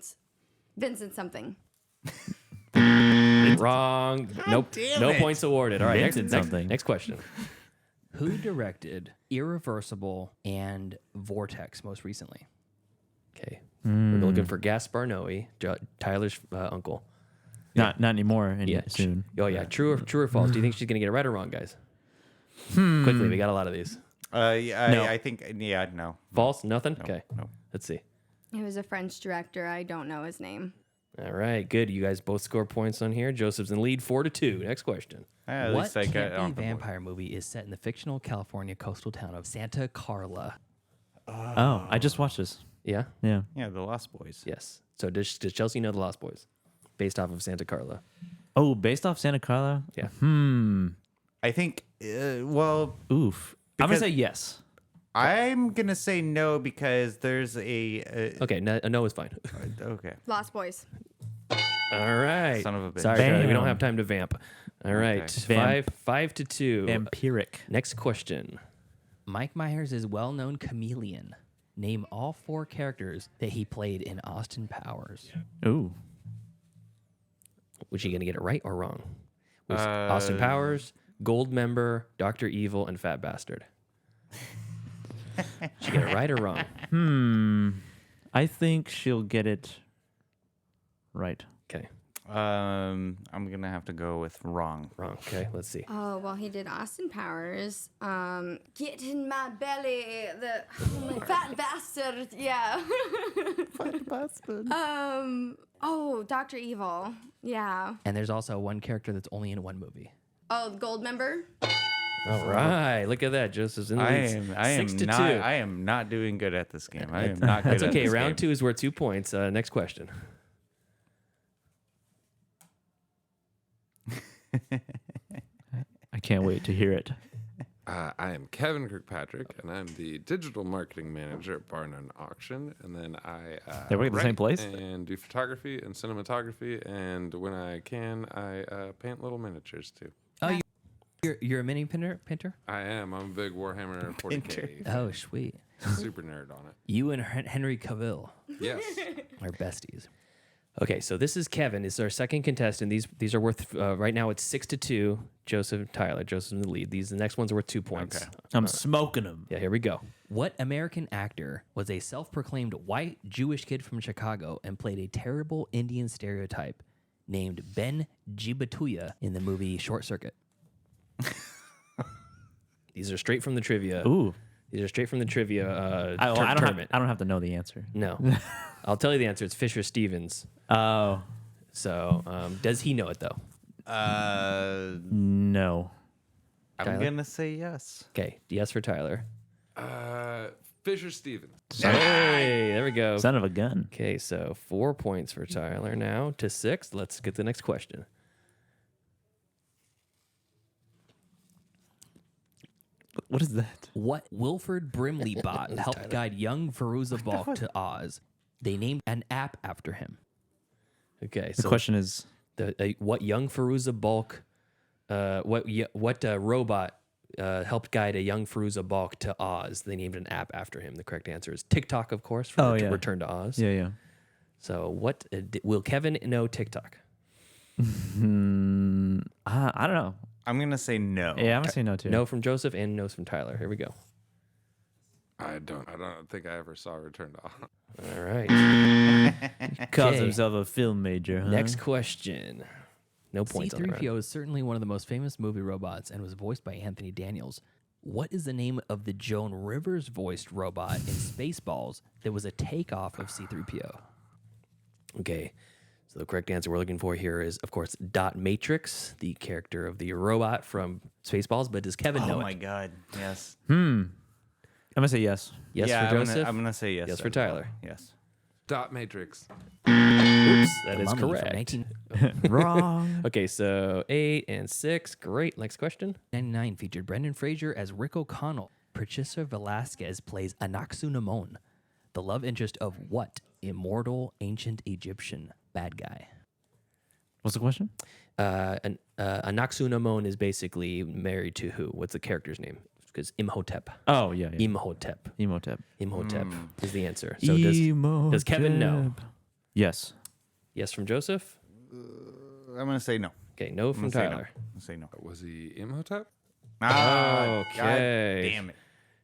Vincent something. Wrong. Nope. damn No it. points awarded. All right. Next, Vincent next, something. next question. Who directed Irreversible and Vortex most recently? Okay. We're looking for Gaspar Noe, Tyler's uncle. Not anymore. Yeah. Soon. Oh yeah. True or false? Do you think she's gonna get it right or wrong, guys? Quickly, we got a lot of these. Yeah, No. I think no. False? Nothing? Okay. No. Let's see. He was a French director. I don't know his name. All right, good. You guys both score points on here. Joseph's in the lead 4-2. Next question. At What least I got it on campy the board. vampire movie is set in the fictional California coastal town of Santa Carla? Oh, I just watched this. Yeah? Yeah. Yeah, the Lost Boys. Yes. So does Chelsea know The Lost Boys? Based off of Santa Carla. Oh, based off Santa Carla? Yeah. I think, well, Oof. I'm going Because- to say yes. I'm going to say no because there's a... Okay, no is fine. Okay. Lost Boys. All right. Son of a bitch. Sorry, Charlie, we Bam. don't have time to vamp. All right, Vamp. 5-2. Vampiric. Next question. Mike Myers is well-known chameleon. Name all 4 characters that he played in Austin Powers. Ooh. Was he going to get it right or wrong? Was Austin Powers, Goldmember, Dr. Evil, and Fat Bastard. Did she get it right or wrong? I think she'll get it right. Okay, I'm going to have to go with wrong. wrong. Okay, let's see. Oh, well, he did Austin Powers. Get in my belly. Fat bastard. Yeah. Fat bastard. Oh, Dr. Evil. Yeah. And there's also one character that's only in one movie. Oh, Goldmember. All right, look at that. Joseph's in the lead. I am not doing good at this game. I am not good That's at okay. this Round game. 2 is worth 2 points. Next question. I can't wait to hear it. I am Kevin Kirkpatrick, and I'm the digital marketing manager at Barn and Auction. And then I They work at the same write place? and do photography and cinematography. And when I can, I paint little miniatures too. Oh, you're a mini painter? I am. I'm a big Warhammer 40K. Oh, sweet. Super nerd on it. You and Henry Cavill Yes. are besties. Okay, so this is Kevin. This is our second contestant. These are worth right now. It's 6-2. Joseph and Tyler. Joseph in the lead. The next ones are worth 2 points. Okay. I'm smoking them. Yeah, here we go. What American actor was a self-proclaimed white Jewish kid from Chicago and played a terrible Indian stereotype named Ben Gibatuya in the movie Short Circuit? These are straight from the trivia. Ooh. These are straight from the trivia I don't tournament. have, I don't have to know the answer. No. I'll tell you the answer. It's Fisher Stevens. Oh. So does he know it, though? No. I'm Tyler? going to say yes. Okay, yes for Tyler. Fisher Stevens. Hey, there we go. Son of a gun. Okay, so 4 points for Tyler now to 6. Let's get to the next question. What is that? What Wilford Brimley bot helped guide young Veruza Balk to Oz? They named an app after him. Okay, The so question is, what young Veruza Balk, what robot helped guide a young Veruza Balk to Oz? They named an app after him. The correct answer is TikTok, of course, from Return to Oz. yeah. So what will Kevin know TikTok? I don't know. I'm going to say no. Yeah, I'm gonna say no too. No from Joseph and no from Tyler. Here we go. I don't think I ever saw Return to Oz. All right. Calls Okay. himself a film major, huh? Next question. No points on the round. C-3PO is certainly one of the most famous movie robots and was voiced by Anthony Daniels. What is the name of the Joan Rivers voiced robot in Spaceballs that was a takeoff of C-3PO? Okay. So the correct answer we're looking for here is, of course, Dot Matrix, the character of the robot from Spaceballs. But does Kevin know Oh my it? God. Yes. I'm gonna say yes. Yes yeah, for Joseph. I'm going to say yes. Yes for as well. Tyler. Yes. Dot Matrix. Oops, that is Mummy from correct. 1999 Wrong. Okay, so 8 and 6. Great. Next question. featured Brendan Fraser as Rick O'Connell. Patricia Velasquez plays Anaxunamon, the love interest of what immortal ancient Egyptian bad guy? What's the question? Anaxunamon is basically married to who? What's the character's name? Because Imhotep. Oh yeah. Imhotep. Emotep. Imhotep is the answer. So does Kevin know? Yes. Yes from Joseph? I'm going to say no. Okay, no from I'm gonna say no. Tyler. I'm gonna say no. Was he Imhotep? Ah, Okay. God damn it.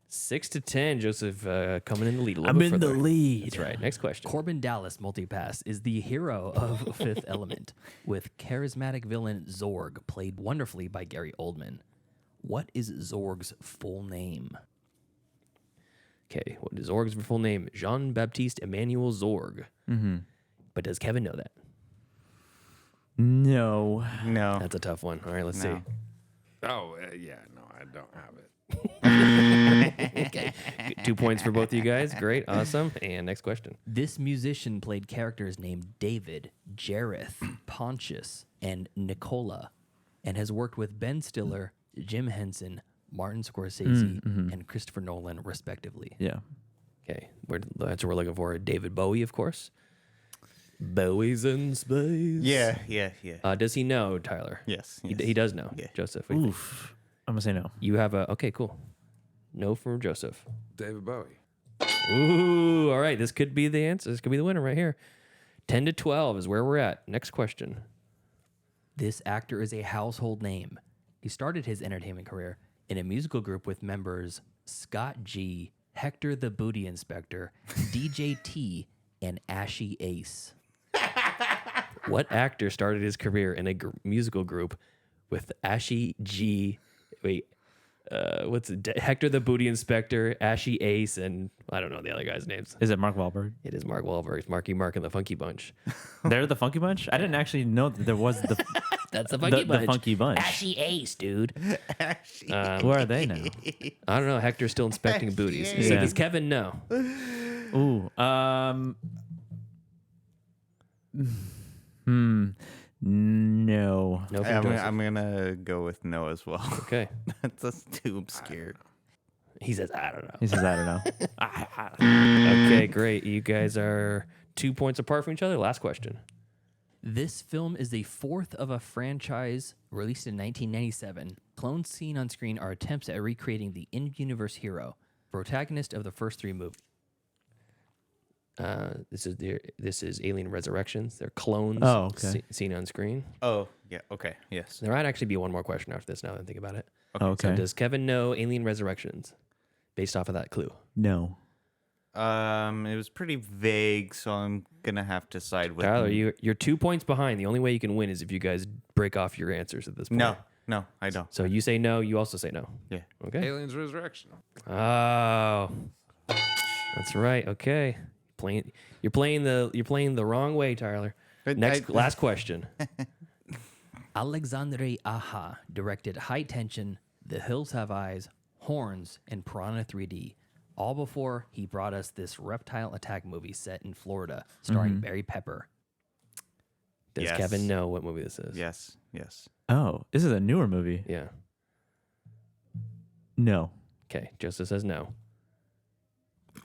6-10. Joseph coming in the lead a little I'm bit in the further. lead. That's right. Next question. Corbin Dallas Multipass is the hero of Fifth Element, with charismatic villain Zorg, played wonderfully by Gary Oldman. What is Zorg's full name? Okay, what is Zorg's full name? Jean-Baptiste Emmanuel Zorg. Mm-hmm. But does Kevin know that? No. No. That's a tough one. All right, let's No. see. Oh, yeah. No, I don't have it. Okay. 2 points for both of you guys. Great. Awesome. And next question. This musician played characters named David, Jareth, Pontius, and Nicola, and has worked with Ben Stiller, Jim Henson, Martin Scorsese, and Christopher Nolan, respectively. Yeah. Okay. That's what we're looking for. David Bowie, of course. Bowie's in space. Yeah. Does he know, Tyler? Yes. He does know. Yeah. Joseph. What do you think? Oof. I'm gonna say no. You have a okay, cool. No from Joseph. David Bowie. Ooh, all right. This could be the answer. This could be the winner right here. 10 to 12 is where we're at. Next question. This actor is a household name. He started his entertainment career in a musical group with members Scott G, Hector the Booty Inspector, DJ T, and Ashy Ace. What actor started his career in a musical group with Ashy G? What's it? Hector the Booty Inspector, Ashy Ace, and I don't know the other guys' names. Is it Mark Wahlberg? It is Mark Wahlberg. It's Marky Mark and the Funky Bunch. They're the Funky Bunch? I didn't actually know that there was the That's the Funky Bunch. The Funky Bunch. Ashy Ace, dude. Where are they now? I don't know. Hector's still inspecting booties. So Yeah. does Kevin know? Ooh. No. No from Joseph. I'm gonna go with no as well. Okay. That's too obscure. He says, I don't know. He says, I don't know. Okay, great. You guys are 2 points apart from each other. Last question. This film is the fourth of a franchise released in 1997. Clones seen on screen are attempts at recreating the in-universe hero, protagonist of the first three movies. This is Alien Resurrections. They're clones seen on screen. Oh, yeah. Okay. Yes. There might actually be one more question after this now that I think about it. Okay. So does Kevin know Alien Resurrections based off of that clue? No. It was pretty vague, so I'm gonna have to side with Tyler, you're 2 points behind. The only way you can win is if you guys break off your answers at this point. No, I don't. So you say no, you also say no. Yeah. Okay. Aliens Resurrection. Oh. That's right. Okay. You're playing the wrong way, Tyler. Last question. Alexandre Aja directed High Tension, The Hills Have Eyes, Horns, and Piranha 3D, all before he brought us this reptile attack movie set in Florida, starring Barry Pepper. Does Yes. Kevin know what movie this is? Yes. Oh, this is a newer movie. Yeah. No. Okay. Joseph says no.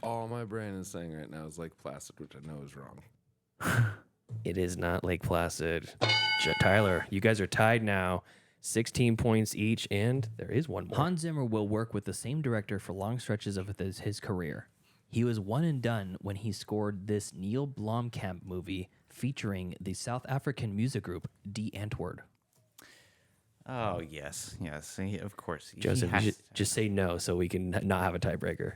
All my brain is saying right now is Lake Placid, which I know is wrong. It is not Lake Placid. Tyler, you guys are tied now. 16 points each, and there is one more. Hans Zimmer will work with the same director for long stretches of his career. He was one and done when he scored this Neil Blomkamp movie featuring the South African music group Die Antwoord. Oh yes. Of course. Joseph, you should just say no so we can not have a tiebreaker.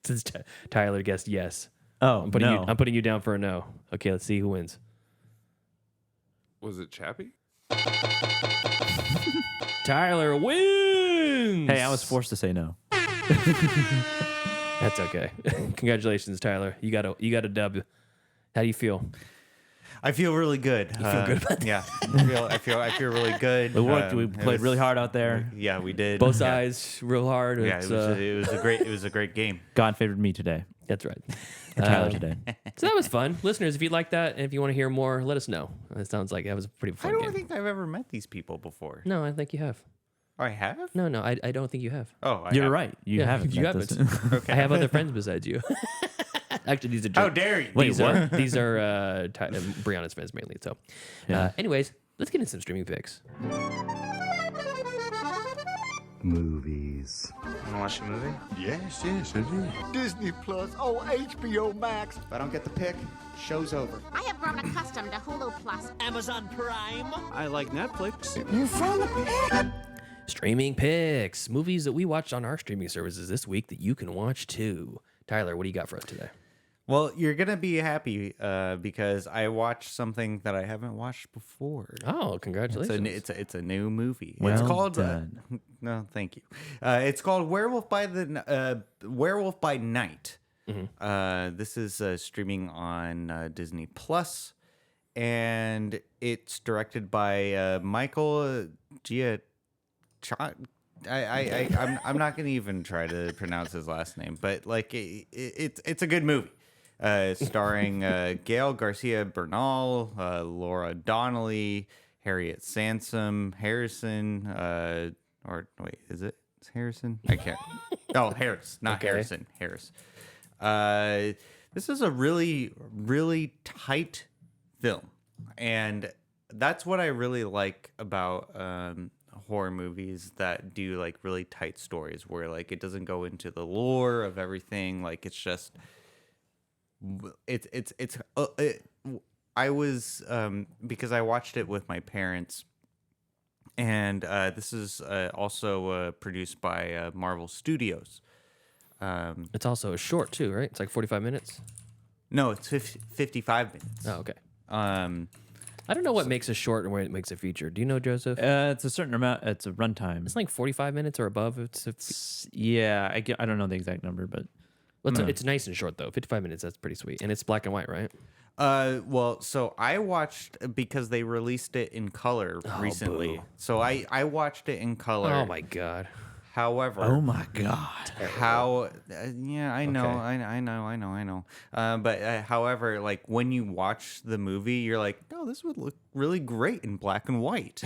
Since Tyler guessed yes. Oh, I'm putting you down for a no. Okay, let's see who wins. Was it Chappie? Tyler wins. Hey, I was forced to say no. That's okay. Congratulations, Tyler. You got a dub. How do you feel? I feel really good. You feel good about that? Yeah. I feel really good. We worked. We played really hard out there. Yeah, we did. Both sides real hard. Yeah, It's, it was a great game. God favored me today. That's right. Or Tyler today. So that was fun. Listeners, if you'd like that and if you want to hear more, let us know. It sounds like that was a pretty fun I don't game. think I've ever met these people before. No, I think you have. I have? No, I don't think you have. Oh, You're have. right. You Yeah, haven't. you met haven't. this- Okay. I have other friends besides you. Actually, these are How jokes. dare you? Wait, these what? are Brianna's friends mainly. So, anyways, let's get into some streaming picks. Movies. Wanna watch a movie? Yes, I do. Disney Plus, oh, HBO Max. If I don't get the pick, show's over. I have grown accustomed to Hulu Plus. Amazon Prime. I like Netflix. You found the Streaming picks, movies that we watched on our streaming services this week that you can watch too. Tyler, what do you got for us today? Well, you're gonna be happy because I watched something that I haven't watched before. Oh, congratulations! It's a new movie. Well It's called done. no, thank you. It's called Werewolf by Night. This is streaming on Disney Plus, and it's directed by Michael I'm not gonna even try to pronounce his last name, but like it's a good movie, starring Gail Garcia Bernal, Laura Donnelly, Harriet Sansom, Harrison, or wait, is it Harrison? I can't. Oh, Harris, not Harrison. Harris. This is a really, really tight film, and that's what I really like about horror movies that do like really tight stories, where like it doesn't go into the lore of everything. Like it's just, I was because I watched it with my parents. And this is also produced by Marvel Studios. It's also short too, right? It's like 45 minutes. No, it's 55 minutes. Oh, okay. I don't know what makes a short and what makes a feature. Do you know, Joseph? It's a certain amount. It's a runtime. It's like 45 minutes or above. Yeah, I don't know the exact number, but it's nice and short though. 55 minutes. That's pretty sweet, and it's black and white, right? Well, so I watched because they released it in color recently. Boo. So I watched it in color. Oh my god. However, oh my god, yeah, I know, okay. I know. But however, like when you watch the movie, you're like, no, this would look really great in black and white.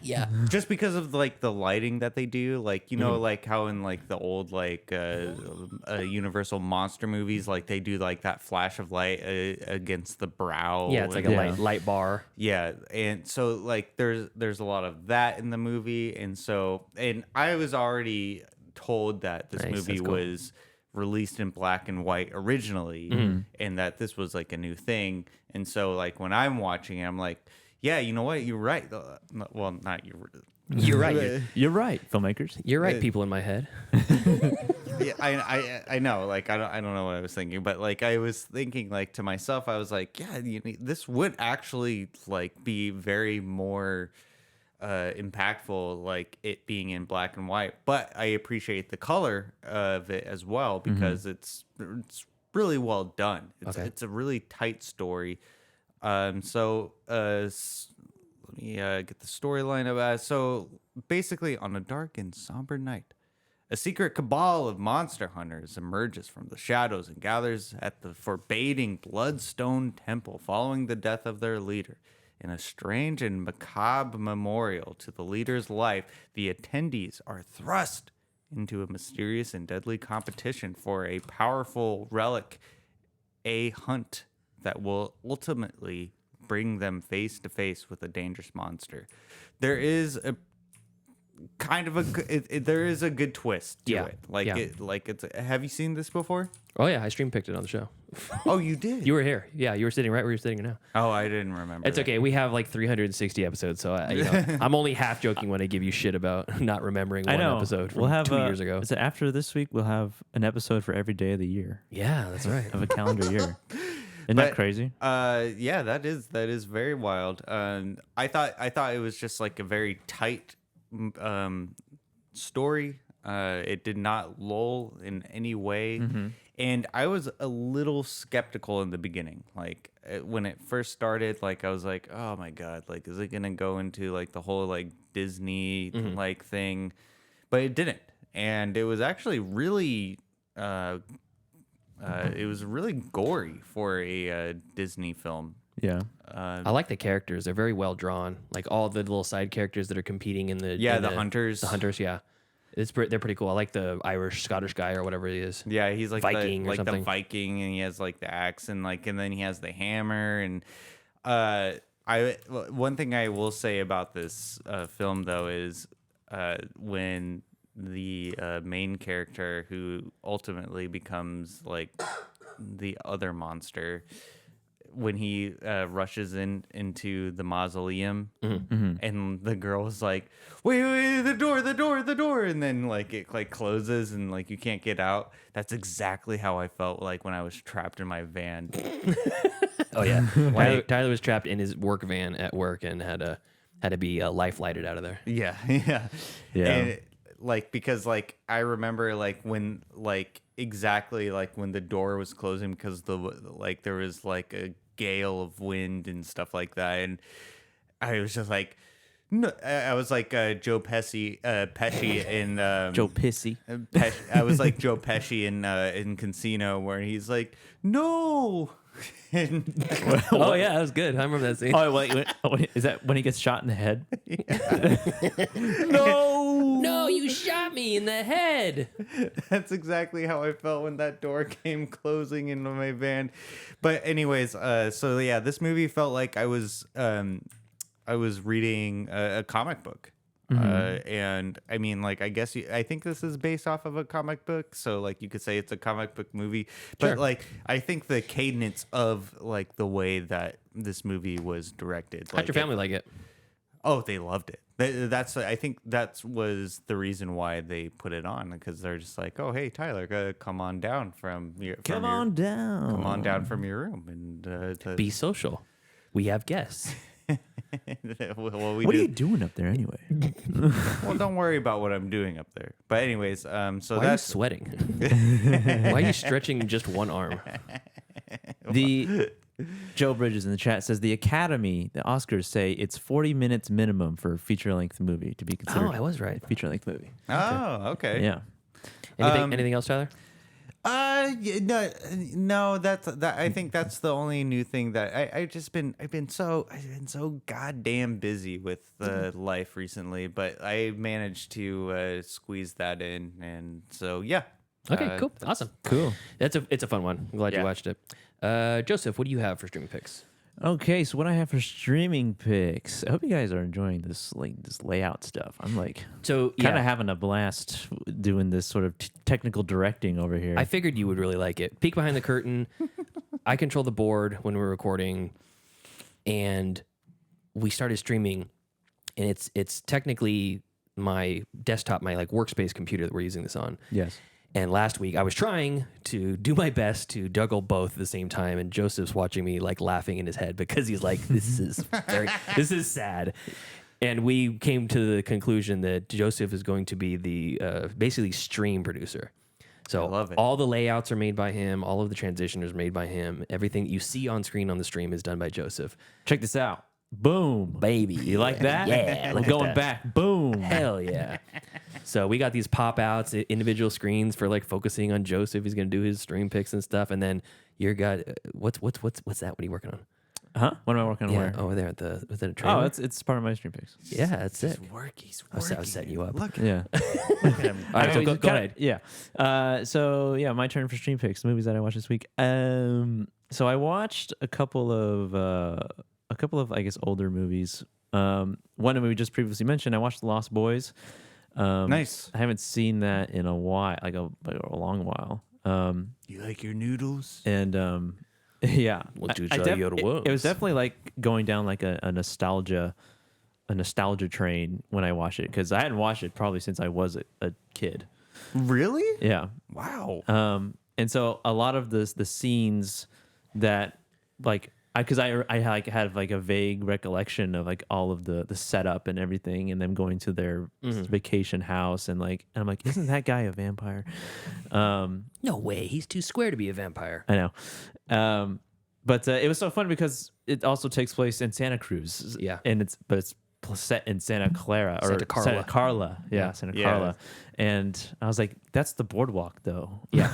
Yeah, just because of like the lighting that they do, like you know, like how in like the old like Universal monster movies, like they do like that flash of light against the brow. Yeah, it's like a light bar. Yeah, and so like there's a lot of that in the movie, and I was already told that this movie was released in black and white originally, and that this was like a new thing, and so like when I'm watching it, I'm like, yeah, you know what? You're right. Well, not you. You're right. You're right, filmmakers. You're right, people in my head. Yeah, I know. Like I don't know what I was thinking, but like I was thinking like to myself, I was like, yeah, this would actually like be very more impactful, like it being in black and white. But I appreciate the color of it as well because it's really well done. It's a really tight story. So let me get the storyline of so basically on a dark and somber night, a secret cabal of monster hunters emerges from the shadows and gathers at the forbidding Bloodstone Temple following the death of their leader. In a strange and macabre memorial to the leader's life, the attendees are thrust into a mysterious and deadly competition for a powerful relic, a hunt that will ultimately bring them face to face with a dangerous monster. There is a kind of there is a good twist to it. Have you seen this before? Oh yeah, I stream picked it on the show. Oh, you did? You were here. Yeah, you were sitting right where you're sitting now. Oh, I didn't remember. It's okay. We have like 360 episodes, so I'm only half joking when I give you shit about not remembering one episode from 2 years ago. Is it after this week? We'll have an episode for every day of the year. Yeah, that's right. Of a calendar year. Isn't that crazy? Yeah, that is very wild. I thought it was just like a very tight story. It did not lull in any way. And I was a little skeptical in the beginning. Like when it first started, like I was like, oh my God, like is it going to go into like the whole like Disney like thing? But it didn't. And it was actually really it was really gory for a Disney film. Yeah. I like the characters. They're very well drawn. Like all the little side characters that are competing in the hunters. The hunters, yeah. They're pretty cool. I like the Scottish guy or whatever he is. Yeah, he's like Viking the Viking, and he has like the axe and then he has the hammer. And one thing I will say about this film though is when the main character, who ultimately becomes like the other monster, when he rushes into the mausoleum, and the girl was like, wait, the door, and then like it like closes and like you can't get out. That's exactly how I felt like when I was trapped in my van. Oh yeah, Tyler was trapped in his work van at work and had to be life lighted out of there. Yeah. And like because like I remember like when like exactly like when the door was closing because there was like a gale of wind and stuff like that, and I was just like, No, I was like Joe Pesci in Joe Pissy. I was like Joe Pesci in Casino, where he's like, no. Oh yeah, that was good. I remember that scene. Oh wait, is that when he gets shot in the head? No, you shot me in the head. That's exactly how I felt when that door came closing into my van. But anyways, so yeah, this movie felt like I was reading a comic book. And I mean, like, I guess I think this is based off of a comic book, so like you could say it's a comic book movie. But Sure. like, I think the cadence of like the way that this movie was directed. How'd your family like it? Oh, they loved it. I think that was the reason why they put it on, because they're just like, oh, hey, Tyler, come on down from your Come on down from your room and Be social. We have guests. well, we What do. are you doing up there anyway? Well, don't worry about what I'm doing up there. But anyways, so Why are you that's sweating? Why are you stretching just one arm? The Joe Bridges in the chat says the Academy, the Oscars say it's 40 minutes minimum for a feature-length movie to be considered. Oh, I was right. Feature-length movie. Oh, okay. Yeah. Anything else, Tyler? No, that's that. I think that's the only new thing that I've been so goddamn busy with life recently, but I managed to squeeze that in, and so yeah. Okay, cool, awesome, Cool. It's a fun one. I'm glad you watched it. Joseph, what do you have for streaming picks? Okay, so what I have for streaming picks. I hope you guys are enjoying this layout stuff. I'm like kind of having a blast doing this sort of technical directing over here. I figured you would really like it. Peek behind the curtain. I control the board when we're recording, and we started streaming, and it's technically my desktop, my like workspace computer that we're using this on. Yes. And last week I was trying to do my best to juggle both at the same time, and Joseph's watching me like laughing in his head because he's like, this is sad. And we came to the conclusion that Joseph is going to be the basically stream producer. So I love it. All the layouts are made by him, all of the transitions are made by him. Everything you see on screen on the stream is done by Joseph. Check this out. Boom. Baby. You like that? Yeah. We're going back. Boom. Hell yeah. So we got these pop outs, individual screens for like focusing on Joseph. He's going to do his stream picks and stuff. And then your guy, what's that? What are you working on? Huh? What am I working on where? Over there at was that a trailer? Oh, it's part of my stream picks. Yeah, that's it. He's working. I was setting you up. Look. Yeah. All right, so go ahead. Yeah. So yeah, my turn for stream picks. The movies that I watched this week. So I watched a couple of I guess older movies. One that we just previously mentioned. I watched The Lost Boys. Nice. I haven't seen that in a while, like a long while. You like your noodles? And yeah, What you I tell your it was definitely like going down like a nostalgia train when I watched it, because I hadn't watched it probably since I was a kid. Really? Yeah. Wow. And so a lot of the scenes that like because I like had like a vague recollection of like all of the setup and everything, and them going to their vacation house, and I'm like, isn't that guy a vampire? No way. He's too square to be a vampire. I know. But it was so fun because it also takes place in Santa Cruz. Yeah. And it's set in Santa Clara or Santa Carla. Santa Carla. Yeah, Santa Carla. And I was like, that's the boardwalk though. Yeah.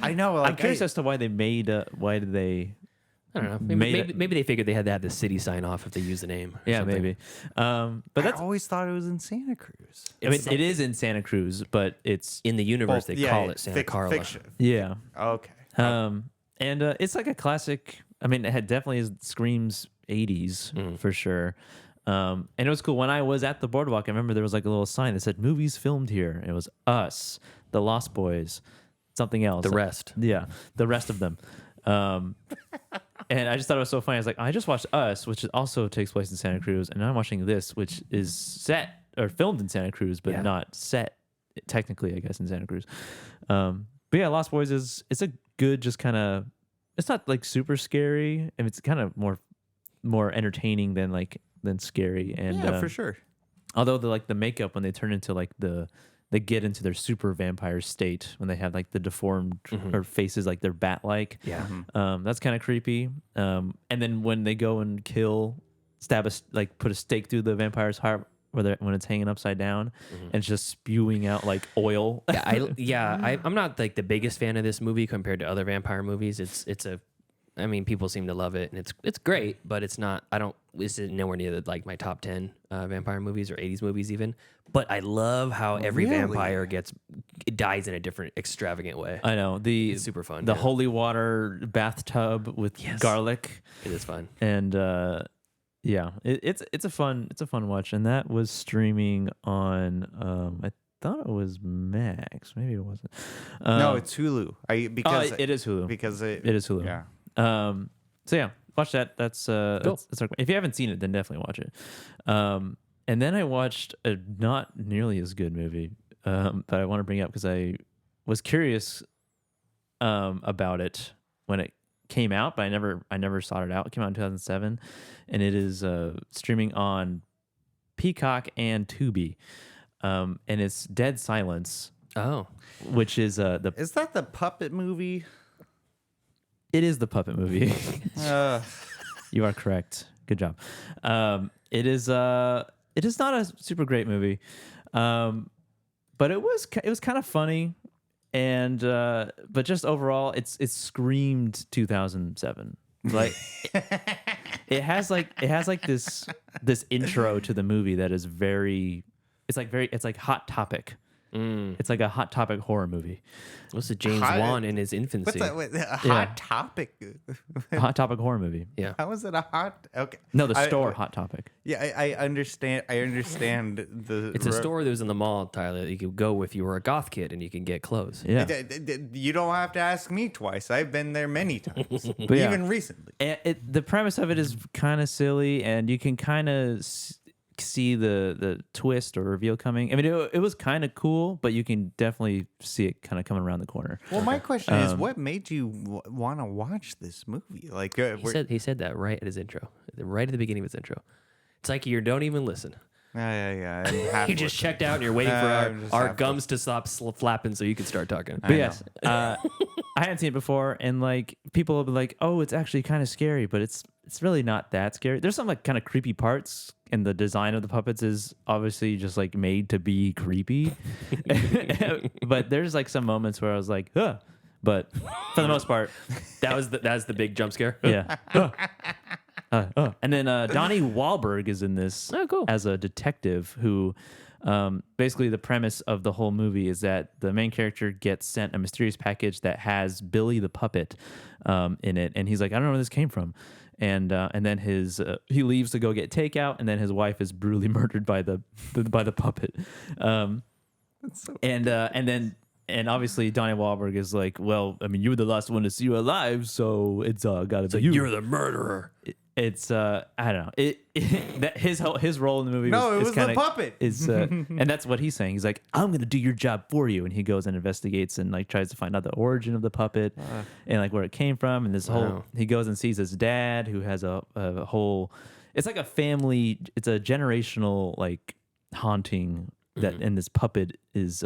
I know. I'm curious as to why they made why did they I don't know. Maybe they figured they had to have the city sign off if they use the name. Or something. maybe. But that's I always thought it was in Santa Cruz. I mean, it is in Santa Cruz, but it's In the universe, they call it Santa Carla. Fiction. yeah. Okay. And it's like a classic. I mean, it definitely screams 80s for sure. And it was cool when I was at the boardwalk. I remember there was like a little sign that said "movies filmed here." It was Us, The Lost Boys, something else, The rest. Yeah, the rest of them. And I just thought it was so funny. I was like, I just watched Us, which also takes place in Santa Cruz, and I'm watching this, which is set or filmed in Santa Cruz, but not set technically, I guess, in Santa Cruz. But yeah, Lost Boys it's a good, just kind of, it's not like super scary, and it's kind of more entertaining than scary. And Yeah, for sure. Although the makeup when they turn into like they get into their super vampire state when they have like the deformed or faces like they're bat like. Yeah. That's kind of creepy. And then when they go and kill put a stake through the vampire's heart when it's hanging upside down, and it's just spewing out like oil. I'm not like the biggest fan of this movie compared to other vampire movies. I mean, people seem to love it, and it's great, but it's not. It's nowhere near like my top 10 vampire movies or 80s movies even. But I love how every vampire dies in a different extravagant way. I know it's super fun. The holy water bathtub with garlic. It is fun, and it's a fun watch, and that was streaming on. I thought it was Max, maybe it wasn't. No, it's Hulu. Because it is Hulu because it is Hulu. Yeah. So yeah, watch that. That's cool. If you haven't seen it, then definitely watch it. And then I watched a not nearly as good movie, but I want to bring up because I was curious about it when it came out, but I never sought it out. It came out in 2007, and it is streaming on Peacock and Tubi, and it's Dead Silence. Oh, which is Is that the puppet movie? It is the puppet movie. You are correct. Good job. It is not a super great movie, but it was kind of funny, and but just overall, it screamed 2007. Like it has this intro to the movie that is it's like Hot Topic. It's like a Hot Topic horror movie. What's the James Wan in his infancy? What's that? Hot Topic? Hot Topic horror movie. Yeah. How is it a hot? Okay. No, the store Hot Topic. Yeah, I understand. I understand the. It's a store that was in the mall, Tyler, that you could go if you were a goth kid and you can get clothes. Yeah. You don't have to ask me twice. I've been there many times, But yeah. even recently. And the premise of it is kind of silly, and you can kind of see the twist or reveal coming. I mean, it was kind of cool, but you can definitely see it kind of coming around the corner. Well, my question is, what made you want to watch this movie? Like he said that right at his intro, right at the beginning of his intro. It's like you don't even listen. Yeah. You just checked out and you're waiting for our gums to stop flapping so you can start talking. But yes, I hadn't seen it before, and like people will be like, "Oh, it's actually kind of scary," but it's really not that scary. There's some like kind of creepy parts, and the design of the puppets is obviously just like made to be creepy. But there's like some moments where I was like, "Huh," but for the most part, that was the big jump scare. Yeah. And then Donnie Wahlberg is in this as a detective who basically the premise of the whole movie is that the main character gets sent a mysterious package that has Billy the puppet in it, and he's like, I don't know where this came from. And then he leaves to go get takeout, and then his wife is brutally murdered by the puppet. And obviously Donnie Wahlberg is like, well, I mean, you were the last one to see you alive, so it's gotta be you. You're the murderer. It's I don't know. That his role in the movie. No, it was kinda, the puppet. And that's what he's saying. He's like, I'm gonna do your job for you, and he goes and investigates and like tries to find out the origin of the puppet and like where it came from. And this whole he goes and sees his dad who has a whole. It's like a family. It's a generational like haunting that and this puppet is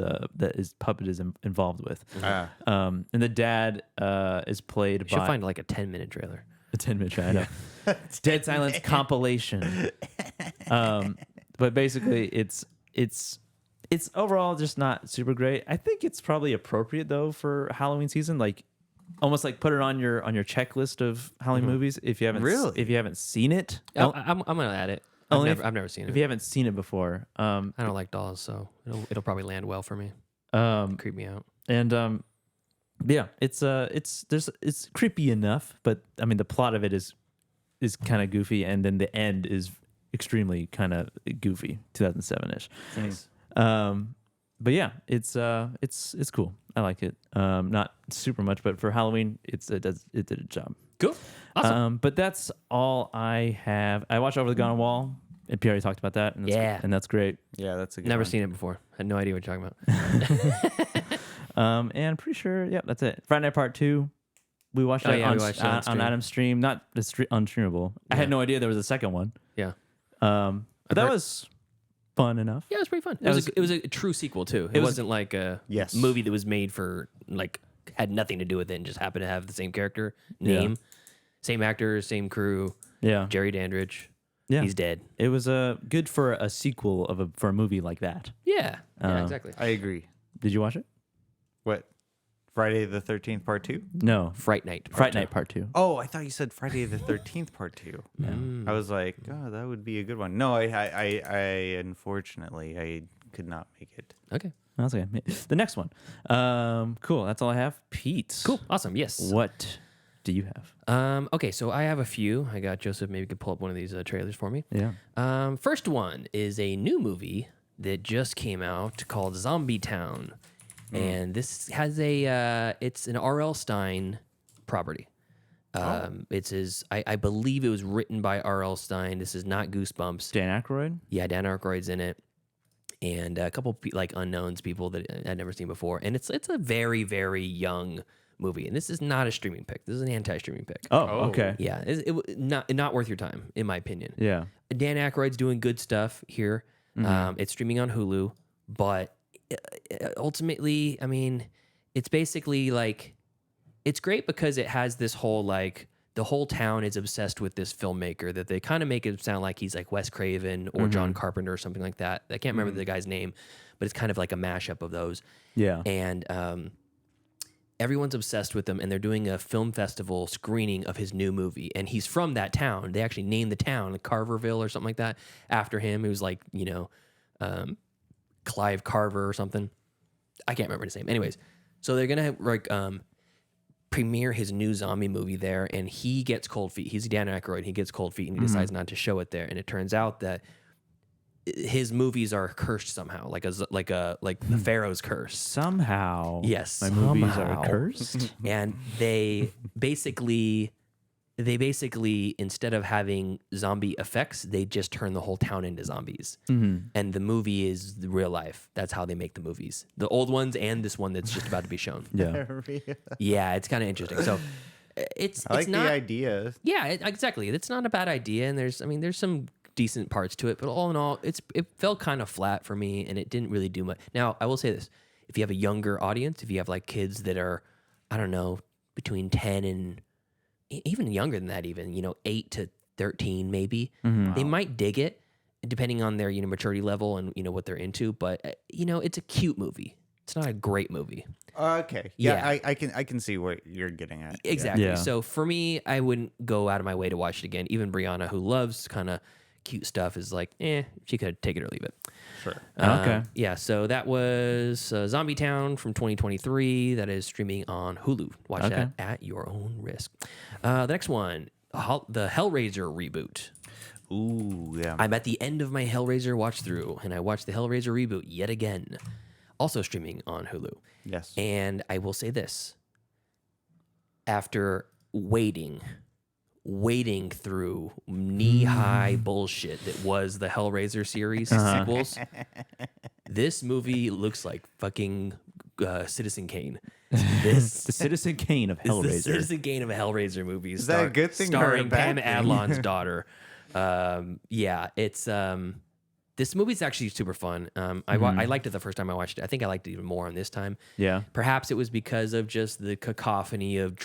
involved with. And the dad is played by. Should find like a 10-minute trailer. A 10-minute trailer. I know. Dead Silence compilation. But basically, it's overall just not super great. I think it's probably appropriate though for Halloween season. Like almost like put it on your checklist of Halloween movies if you haven't seen it. I'm gonna add it. I've never seen it. If you haven't seen it before, I don't like dolls, so it'll probably land well for me. Creep me out. And yeah, it's creepy enough, but I mean the plot of it is kind of goofy, and then the end is extremely kind of goofy, 2007-ish. Nice. But yeah, it's cool. I like it. Not super much, but for Halloween, it did a job. Cool. Awesome. But that's all I have. I watched Over the Gone Wall, and Pierre talked about that. And that's great. Yeah, that's a good Never one. seen it before. Had no idea what you're talking about. And I'm pretty sure, yeah, that's it. Friday Night Part 2. We watched that on Adam's stream. Not unstreamable. I had no idea there was a second one. Yeah. But that was fun enough. Yeah, it was pretty fun. It was a true sequel too. It wasn't like a movie that was made for like had nothing to do with it and just happened to have the same character name, same actors, same crew. Yeah. Jerry Dandridge. Yeah. he's dead. It was good for a sequel for a movie like that. Yeah, exactly. I agree. Did you watch it? What? Friday the 13th Part 2? No. Fright Night. Fright Night Part 2. Oh, I thought you said Friday the 13th Part 2. I was like, oh, that would be a good one. No, I unfortunately, I could not make it. Okay. That's okay. The next one. Cool. That's all I have. Pete. Cool. Awesome. Yes. What do you have? Okay, so I have a few. I got Joseph. Maybe you could pull up one of these trailers for me. Yeah. First one is a new movie that just came out called Zombietown. And this has it's an R.L. Stine property. I believe it was written by R.L. Stine. This is not Goosebumps. Dan Aykroyd? Yeah, Dan Aykroyd's in it. And a couple like unknowns, people that I'd never seen before. And it's a very, very young movie. And this is not a streaming pick. This is an anti-streaming pick. Oh, okay. Yeah, it not worth your time, in my opinion. Yeah. Dan Aykroyd's doing good stuff here. It's streaming on Hulu, but ultimately, I mean, it's basically like, it's great because it has this whole like, the whole town is obsessed with this filmmaker that they kind of make it sound like he's like Wes Craven or John Carpenter or something like that. I can't remember the guy's name, but it's kind of like a mashup of those. Yeah. And everyone's obsessed with him, and they're doing a film festival screening of his new movie. And he's from that town. They actually named the town Carverville or something like that after him. It was like, Clive Carver or something. I can't remember his name. Anyways, so they're gonna like premiere his new zombie movie there, and he gets cold feet. He's Dan Aykroyd. He gets cold feet, and he decides not to show it there. And it turns out that his movies are cursed somehow, like the Pharaoh's curse. Somehow, yes, my movies are cursed. And they basically, instead of having zombie effects, they just turn the whole town into zombies. And the movie is real life. That's how they make the movies. The old ones and this one that's just about to be shown. Yeah. Yeah, it's kind of interesting. So I like not, the idea. Yeah, exactly. It's not a bad idea, and there's some decent parts to it, but all in all, it felt kind of flat for me, and it didn't really do much. Now, I will say this: if you have a younger audience, if you have like kids that are, I don't know, between 10 and even younger than that, even 8 to 13, maybe they might dig it, depending on their maturity level and what they're into. But it's a cute movie. It's not a great movie. Okay. Yeah. I can see what you're getting at. Exactly. Yeah. So for me, I wouldn't go out of my way to watch it again. Even Brianna, who loves kind of cute stuff, is like, she could take it or leave it. Sure. Okay. Yeah. So that was Zombietown from 2023. That is streaming on Hulu. Watch that at your own risk. The next one, the Hellraiser reboot. Ooh, yeah. I'm at the end of my Hellraiser watch through, and I watched the Hellraiser reboot yet again. Also streaming on Hulu. Yes. And I will say this. After wading through knee-high bullshit that was the Hellraiser series sequels, this movie looks like fucking Citizen Kane. The Citizen Kane of Hellraiser. The Citizen Kane of Hellraiser movies. Is that a good thing or a starring bad Pam thing? Adlon's daughter. Yeah, it's this movie's actually super fun. I liked it the first time I watched it. I think I liked it even more on this time. Yeah. Perhaps it was because of just the cacophony of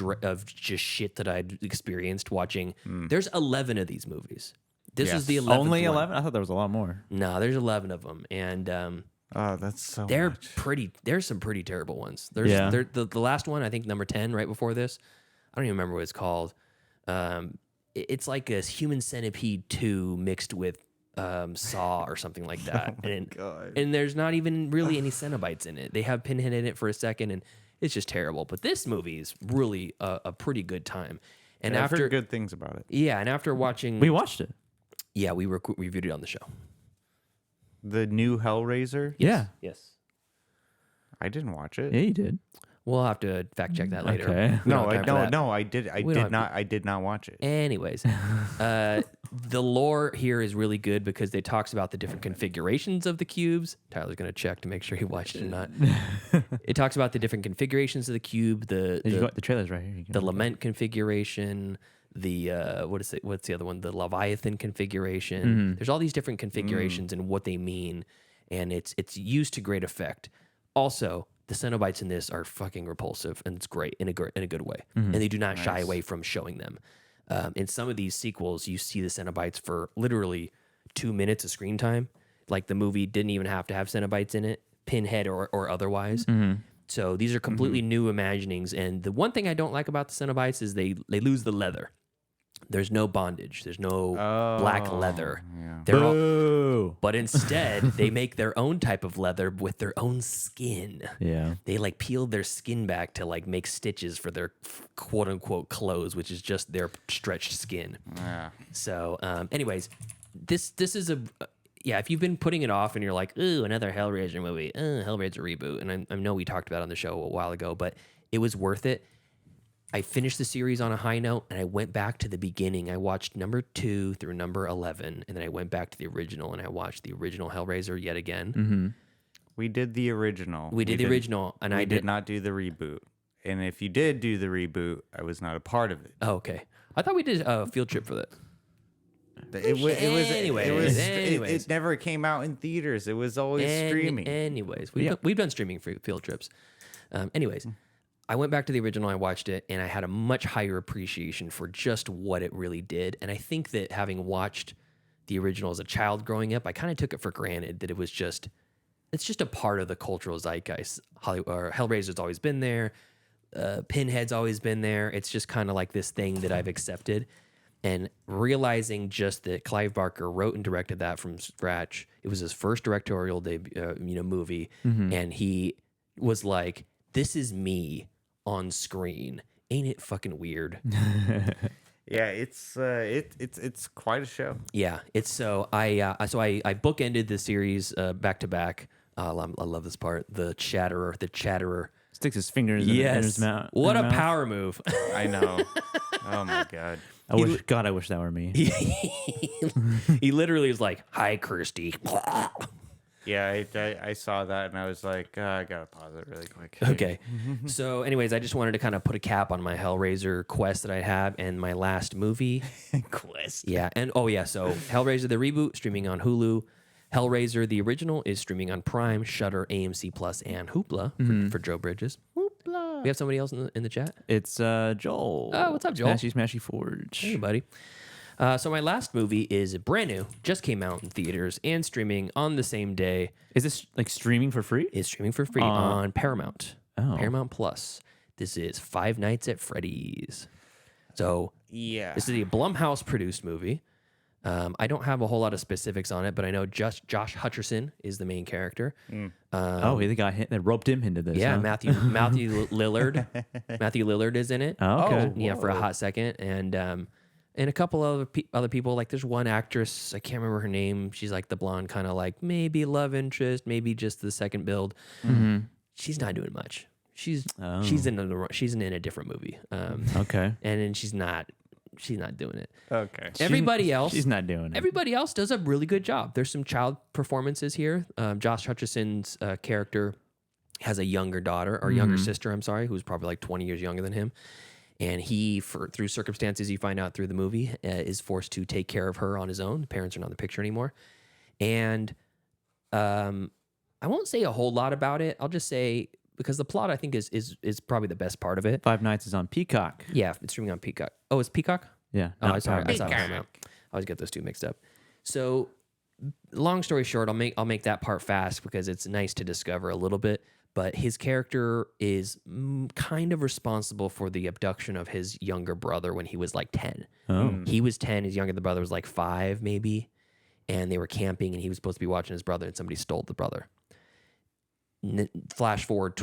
just shit that I'd experienced watching. There's 11 of these movies. This is the 11th Only one. 11? I thought there was a lot more. No, there's 11 of them, and oh, that's so. they're much. pretty. There's some pretty terrible ones. There's the last one, I think number 10, right before this. I don't even remember what it's called. It's like a Human Centipede 2 mixed with Saw or something like that. And there's not even really any Cenobites in it. They have Pinhead in it for a second, and it's just terrible. But this movie is really a pretty good time. And I've after heard good things about it. yeah, and after watching, We watched it. yeah, we reviewed it on the show. The new Hellraiser. Yeah. Yes, I didn't watch it. Yeah, you did. we'll have to fact check that later. Okay. We don't have time for that. I did. I We don't did have not. I did not watch it. Anyways, the lore here is really good because it talks about the different configurations of the cubes. Tyler's going to check to make sure he watched it or not. It talks about the different configurations of the cube, the trailer's right here. the lament configuration, the what's the other one? The Leviathan configuration. There's all these different configurations and what they mean, and it's used to great effect. Also, the Cenobites in this are fucking repulsive, and it's great in a good way, and they do not shy away from showing them. In some of these sequels, you see the Cenobites for literally 2 minutes of screen time. Like the movie didn't even have to have Cenobites in it, Pinhead or otherwise. So these are completely new imaginings. And the one thing I don't like about the Cenobites is they lose the leather. There's no bondage. There's no black leather. Yeah. They're all, but instead, they make their own type of leather with their own skin. Yeah. They like peel their skin back to like make stitches for their quote unquote clothes, which is just their stretched skin. Yeah. So, anyways, this is a yeah. If you've been putting it off and you're like, ooh, another Hellraiser movie, Hellraiser reboot, and I know we talked about it on the show a while ago, but it was worth it. I finished the series on a high note, and I went back to the beginning. I watched number 2 through number 11, and then I went back to the original, and I watched the original Hellraiser yet again. We did the original. We did the original, and I did not do the reboot. And if you did do the reboot, I was not a part of it. Oh, okay. I thought we did a field trip for that. It never came out in theaters. It was always streaming. Anyways, we've done streaming for field trips. Anyways, I went back to the original, I watched it, and I had a much higher appreciation for just what it really did. And I think that having watched the original as a child growing up, I kind of took it for granted that it's just a part of the cultural zeitgeist. Hellraiser's always been there. Pinhead's always been there. It's just kind of like this thing that I've accepted. And realizing just that Clive Barker wrote and directed that from scratch, it was his first directorial debut, movie, and he was like, "This is me on screen. Ain't it fucking weird?" Yeah, it's quite a show. Yeah, it's so I bookended the series back to back. I love this part. The chatterer sticks his fingers in his mouth. What a power move! I know. Oh my god. I wish that were me. He literally is like, "Hi, Kirsty." Yeah, I saw that and I was like, I gotta pause it really quick. Okay. So, anyways, I just wanted to kind of put a cap on my Hellraiser quest that I have and my last movie quest. Yeah, and so Hellraiser the reboot streaming on Hulu. Hellraiser the original is streaming on Prime, Shudder, AMC Plus, and Hoopla for Joe Bridges. Hoopla. We have somebody else in the chat. It's Joel. Oh, what's up, Joel? Smashy Forge. Hey, buddy. So my last movie is brand new, just came out in theaters and streaming on the same day. Is this like streaming for free? It's streaming for free on Paramount. Oh. Paramount Plus. This is Five Nights at Freddy's. So yeah, this is a Blumhouse produced movie. I don't have a whole lot of specifics on it, but I know Josh Hutcherson is the main character. They got hit. They roped him into this. Yeah, huh? Matthew Lillard. Matthew Lillard is in it. Oh, okay. Yeah, for a hot second, and a couple of other people. Like there's one actress, I can't remember her name. She's like the blonde, kind of like maybe love interest, maybe just the second build. She's not doing much. She's in a different movie. Okay, and then she's not doing it. Okay. Everybody else, she's not doing it. Everybody else does a really good job. There's some child performances here. Josh Hutcherson's character has a younger daughter or younger sister, I'm sorry, who's probably like 20 years younger than him. And he, through circumstances you find out through the movie, is forced to take care of her on his own. The parents are not in the picture anymore. And I won't say a whole lot about it. I'll just say, because the plot I think is probably the best part of it. Five Nights is on Peacock. Yeah, it's streaming on Peacock. Oh, it's Peacock? Yeah. Oh, sorry. I saw Paramount. I always get those two mixed up. So, long story short, I'll make that part fast because it's nice to discover a little bit. But his character is kind of responsible for the abduction of his younger brother when he was like 10. Oh. He was 10. His younger brother was like 5, maybe. And they were camping, and he was supposed to be watching his brother, and somebody stole the brother. Flash forward,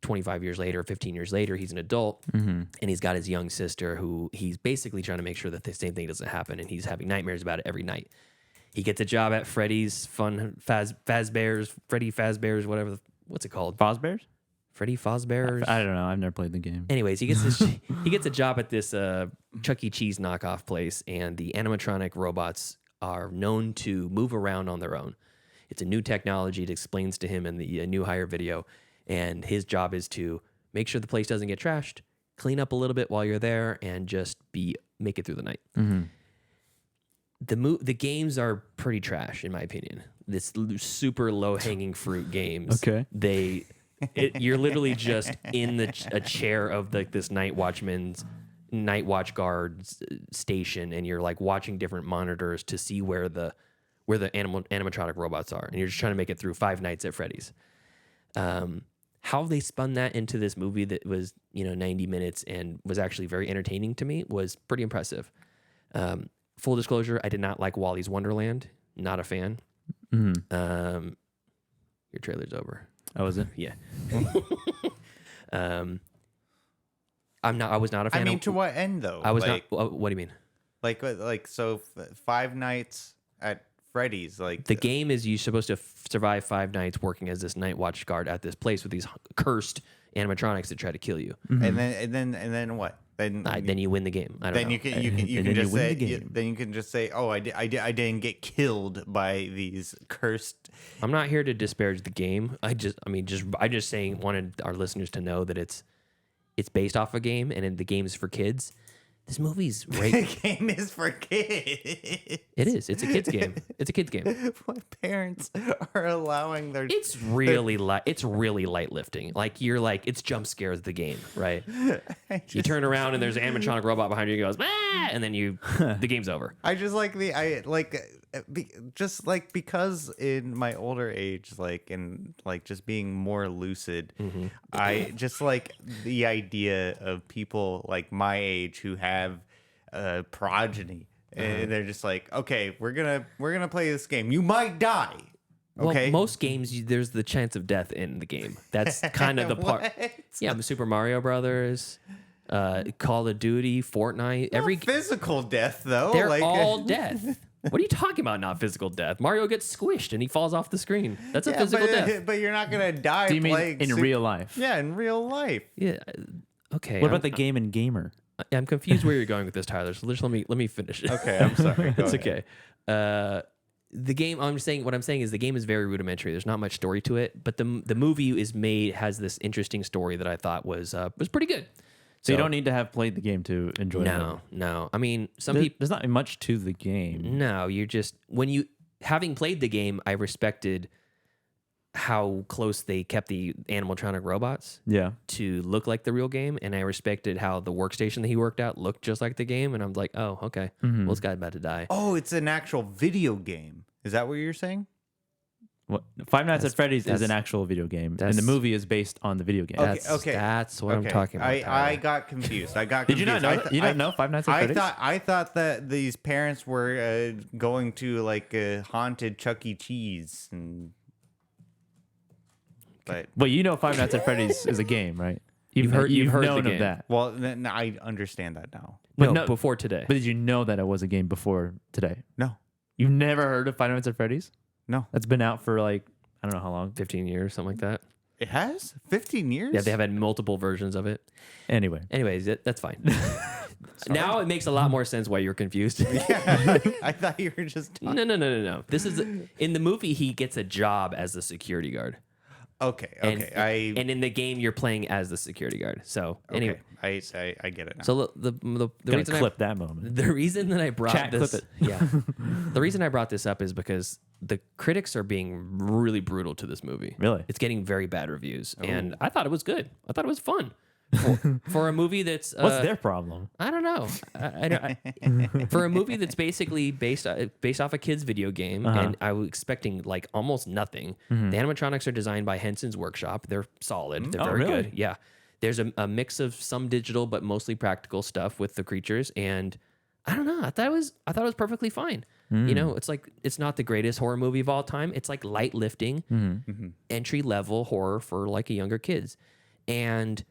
25 years later, 15 years later, he's an adult, and he's got his young sister who he's basically trying to make sure that the same thing doesn't happen, and he's having nightmares about it every night. He gets a job at Freddy's Freddy Fazbear's, whatever. What's it called? Fazbear's? Freddy Fazbear's? I don't know. I've never played the game. Anyways, he gets a job at this Chuck E. Cheese knockoff place, and the animatronic robots are known to move around on their own. It's a new technology. It explains to him in the new hire video, and his job is to make sure the place doesn't get trashed, clean up a little bit while you're there, and just make it through the night. The games are pretty trash, in my opinion. This super low-hanging fruit games. Okay. You're literally just in a chair of this night watchman's night watch guards station, and you're like watching different monitors to see where the animatronic robots are, and you're just trying to make it through 5 Nights at Freddy's. How they spun that into this movie that was 90 minutes and was actually very entertaining to me was pretty impressive. Full disclosure, I did not like Wally's Wonderland. Not a fan. Mm-hmm. Your trailer's over. Oh, was it? Yeah. I was not a fan. I mean, of, to what end though? I was like, not. What do you mean? So 5 Nights at Freddy's. Like The game is you're supposed to survive 5 nights working as this night watch guard at this place with these cursed animatronics that try to try to kill you. and then what? Then you win the game. I don't know. You can just say then you can just say, oh, I didn't get killed by these cursed. I'm not here to disparage the game. I just wanted our listeners to know that it's based off a game, and the game is for kids. This movie's The game is for kids. It is. It's a kids game. It's a kids game. What parents are allowing their? It's really light lifting. Like you're like it's jump scares the game, right? You turn around and there's an animatronic robot behind you. He goes, ah! And then the game's over. I just like because in my older age, just being more lucid, I just like the idea of people like my age who have progeny, and they're just like, okay, we're gonna play this game. You might die. Okay. Well, most games there's the chance of death in the game. That's kind of the part. Yeah, Super Mario Brothers, Call of Duty, Fortnite. Every physical death though. They're all death. What are you talking about? Not physical death. Mario gets squished and he falls off the screen. That's a physical death. But you're not gonna die. Do you mean in real life? Yeah, in real life. Yeah. Okay. What about the game and gamer? I'm confused where you're going with this, Tyler. So just let me finish. Okay, I'm sorry. It's okay. The game. What I'm saying is the game is very rudimentary. There's not much story to it, but the movie has this interesting story that I thought was pretty good. So you don't need to have played the game to enjoy it. No. I mean, there's not much to the game. No, having played the game, I respected how close they kept the animatronic robots to look like the real game, and I respected how the workstation that he worked out looked just like the game, and I'm like, oh, okay, well, this guy's about to die. Oh, it's an actual video game. Is that what you're saying? What? Five Nights at Freddy's is an actual video game, and the movie is based on the video game. Okay. That's what I'm talking about. I got confused. Did you not know? You didn't know Five Nights at Freddy's? I thought that these parents were going to like a haunted Chuck E. Cheese But Five Nights at Freddy's is a game, right? You've heard known the game. of that. Well, I understand that now. No, before today. But did you know that it was a game before today? No. You've never heard of Five Nights at Freddy's? No. That's been out for I don't know how long. 15 years, something like that. It has? 15 years? Yeah, they have had multiple versions of it. Anyways, that's fine. Now it makes a lot more sense why you're confused. Yeah, I thought you were just talking. No. This is in the movie. He gets a job as the security guard. Okay. And in the game, you're playing as the security guard. So anyway, I get it now. So the reason clip that moment. The reason that I brought this, clip it. Yeah, the reason I brought this up is because the critics are being really brutal to this movie. Really, it's getting very bad reviews, and I thought it was good. I thought it was fun. For a movie that's what's their problem? I don't know. For a movie that's basically based off a kid's video game, and I was expecting like almost nothing. The animatronics are designed by Henson's Workshop. They're solid. They're very good. Yeah, there's a mix of some digital but mostly practical stuff with the creatures, and I don't know. I thought it was perfectly fine. It's like it's not the greatest horror movie of all time. It's like light lifting, entry level horror for like a younger kids, and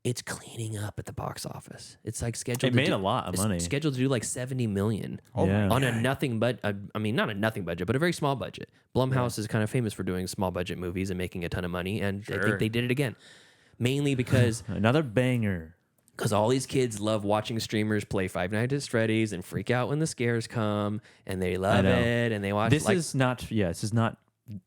it's cleaning up at the box office. It's like scheduled. It made a lot of money. Scheduled to do like $70 million on a nothing but not a nothing budget, but a very small budget. Blumhouse is kind of famous for doing small budget movies and making a ton of money, and I think they did it again, mainly because another banger. Because all these kids love watching streamers play Five Nights at Freddy's and freak out when the scares come, and they love it, and they watch. This is not.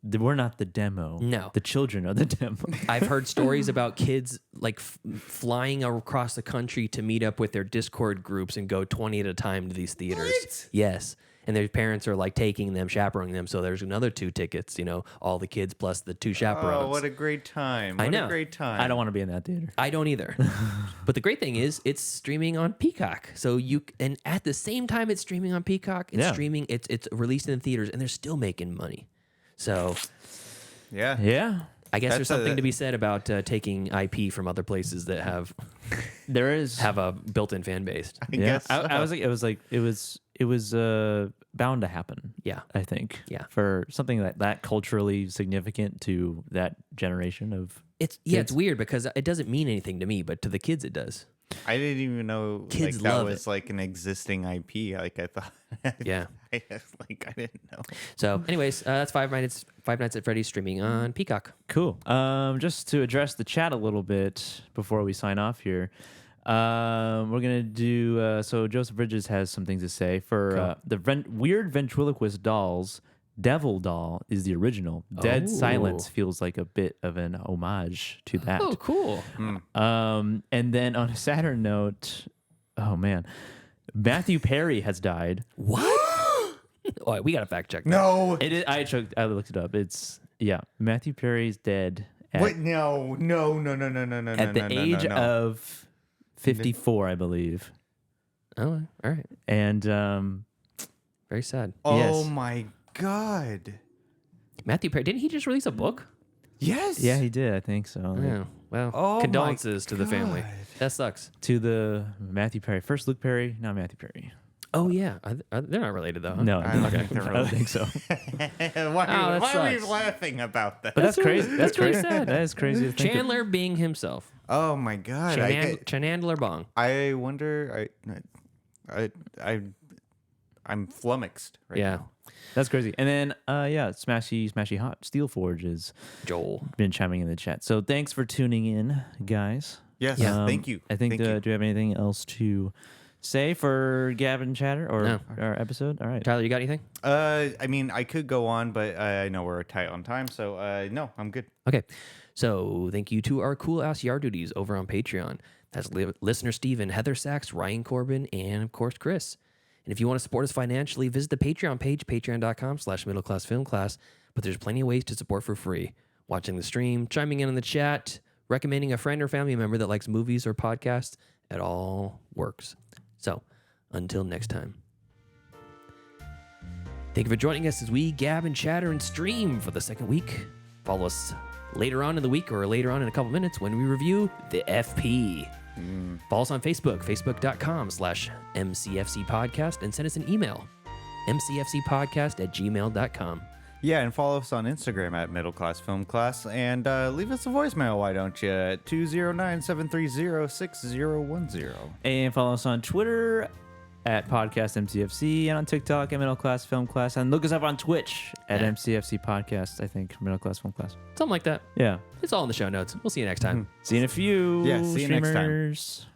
We're not the demo. No. The children are the demo. I've heard stories about kids like flying across the country to meet up with their Discord groups and go 20 at a time to these theaters. What? Yes. and their parents are like taking them, chaperoning them. So there's another 2 tickets, all the kids plus the 2 chaperones. Oh, what a great time. I What know. a great time. I don't want to be in that theater. I don't either. But the great thing is it's streaming on Peacock. So and at the same time it's streaming on Peacock, it's released in the theaters, and they're still making money. So Yeah. I guess That's there's something to be said about taking IP from other places that have a built-in fan base. I guess so. I was like, it was bound to happen. Yeah. I think. Yeah. For something that culturally significant to that generation of. It's weird because it doesn't mean anything to me, but to the kids it does. I didn't even know Kids that love was it. like an existing IP. Like I thought. Yeah. I didn't know. So, anyways, that's Five Nights at Freddy's streaming on Peacock. Cool. Just to address the chat a little bit before we sign off here, we're gonna do. So Joseph Bridges has some things to say for the weird ventriloquist dolls. Devil Doll is the original. Dead Silence feels like a bit of an homage to that. Oh, cool. And then on a sadder note, oh man, Matthew Perry has died. What? Oh, we got to fact check that. No. It is. I looked it up. It's Matthew Perry's dead. Wait, no. At the age of 54, I believe. Oh, all right. And very sad. Oh yes. my God. Matthew Perry, didn't he just release a book? Yes. Yeah, he did. I think so. Yeah. Well, Oh my condolences to the family. God. That sucks. To the Matthew Perry. First Luke Perry, now Matthew Perry. Oh, yeah. They're not related, though. Huh? No, I don't think they're I don't think so. Why are we sucks. laughing about that? But that's crazy. That's really crazy. sad. That is crazy. to think of. Chandler being himself. Oh my God. Chandler Bong. I wonder. I'm flummoxed right now. That's crazy. And then, Smashy Hot Steel Forge is Joel been chiming in the chat. So thanks for tuning in, guys. Yes, thank you. I think. Thank you. Do you have anything else to say for Gavin Chatter or No. our episode? All right, Tyler, you got anything? I mean, I could go on, but I know we're tight on time, so no, I'm good. Okay. So thank you to our cool ass yard duties over on Patreon. That's listener Steven, Heather Sachs, Ryan Corbin, and of course Chris. And if you want to support us financially, visit the Patreon page, patreon.com/middleclassfilmclass. But there's plenty of ways to support for free. Watching the stream, chiming in the chat, recommending a friend or family member that likes movies or podcasts, it all works. So, until next time. Thank you for joining us as we gab and chatter and stream for the second week. Follow us later on in the week or later on in a couple minutes when we review the FP. Follow us on Facebook, facebook.com/MCFC podcast, and send us an email, mcfcpodcast@gmail.com. Yeah, and follow us on Instagram at Middle Class Film Class, and leave us a voicemail, why don't you, at 209-730-6010. And follow us on Twitter at Podcast MCFC and on TikTok at Middle Class Film Class. And look us up on Twitch at MCFC Podcast, I think, Middle Class Film Class. Something like that. Yeah. It's all in the show notes. We'll see you next time. See you in a few. Yeah, see you next time. streamers.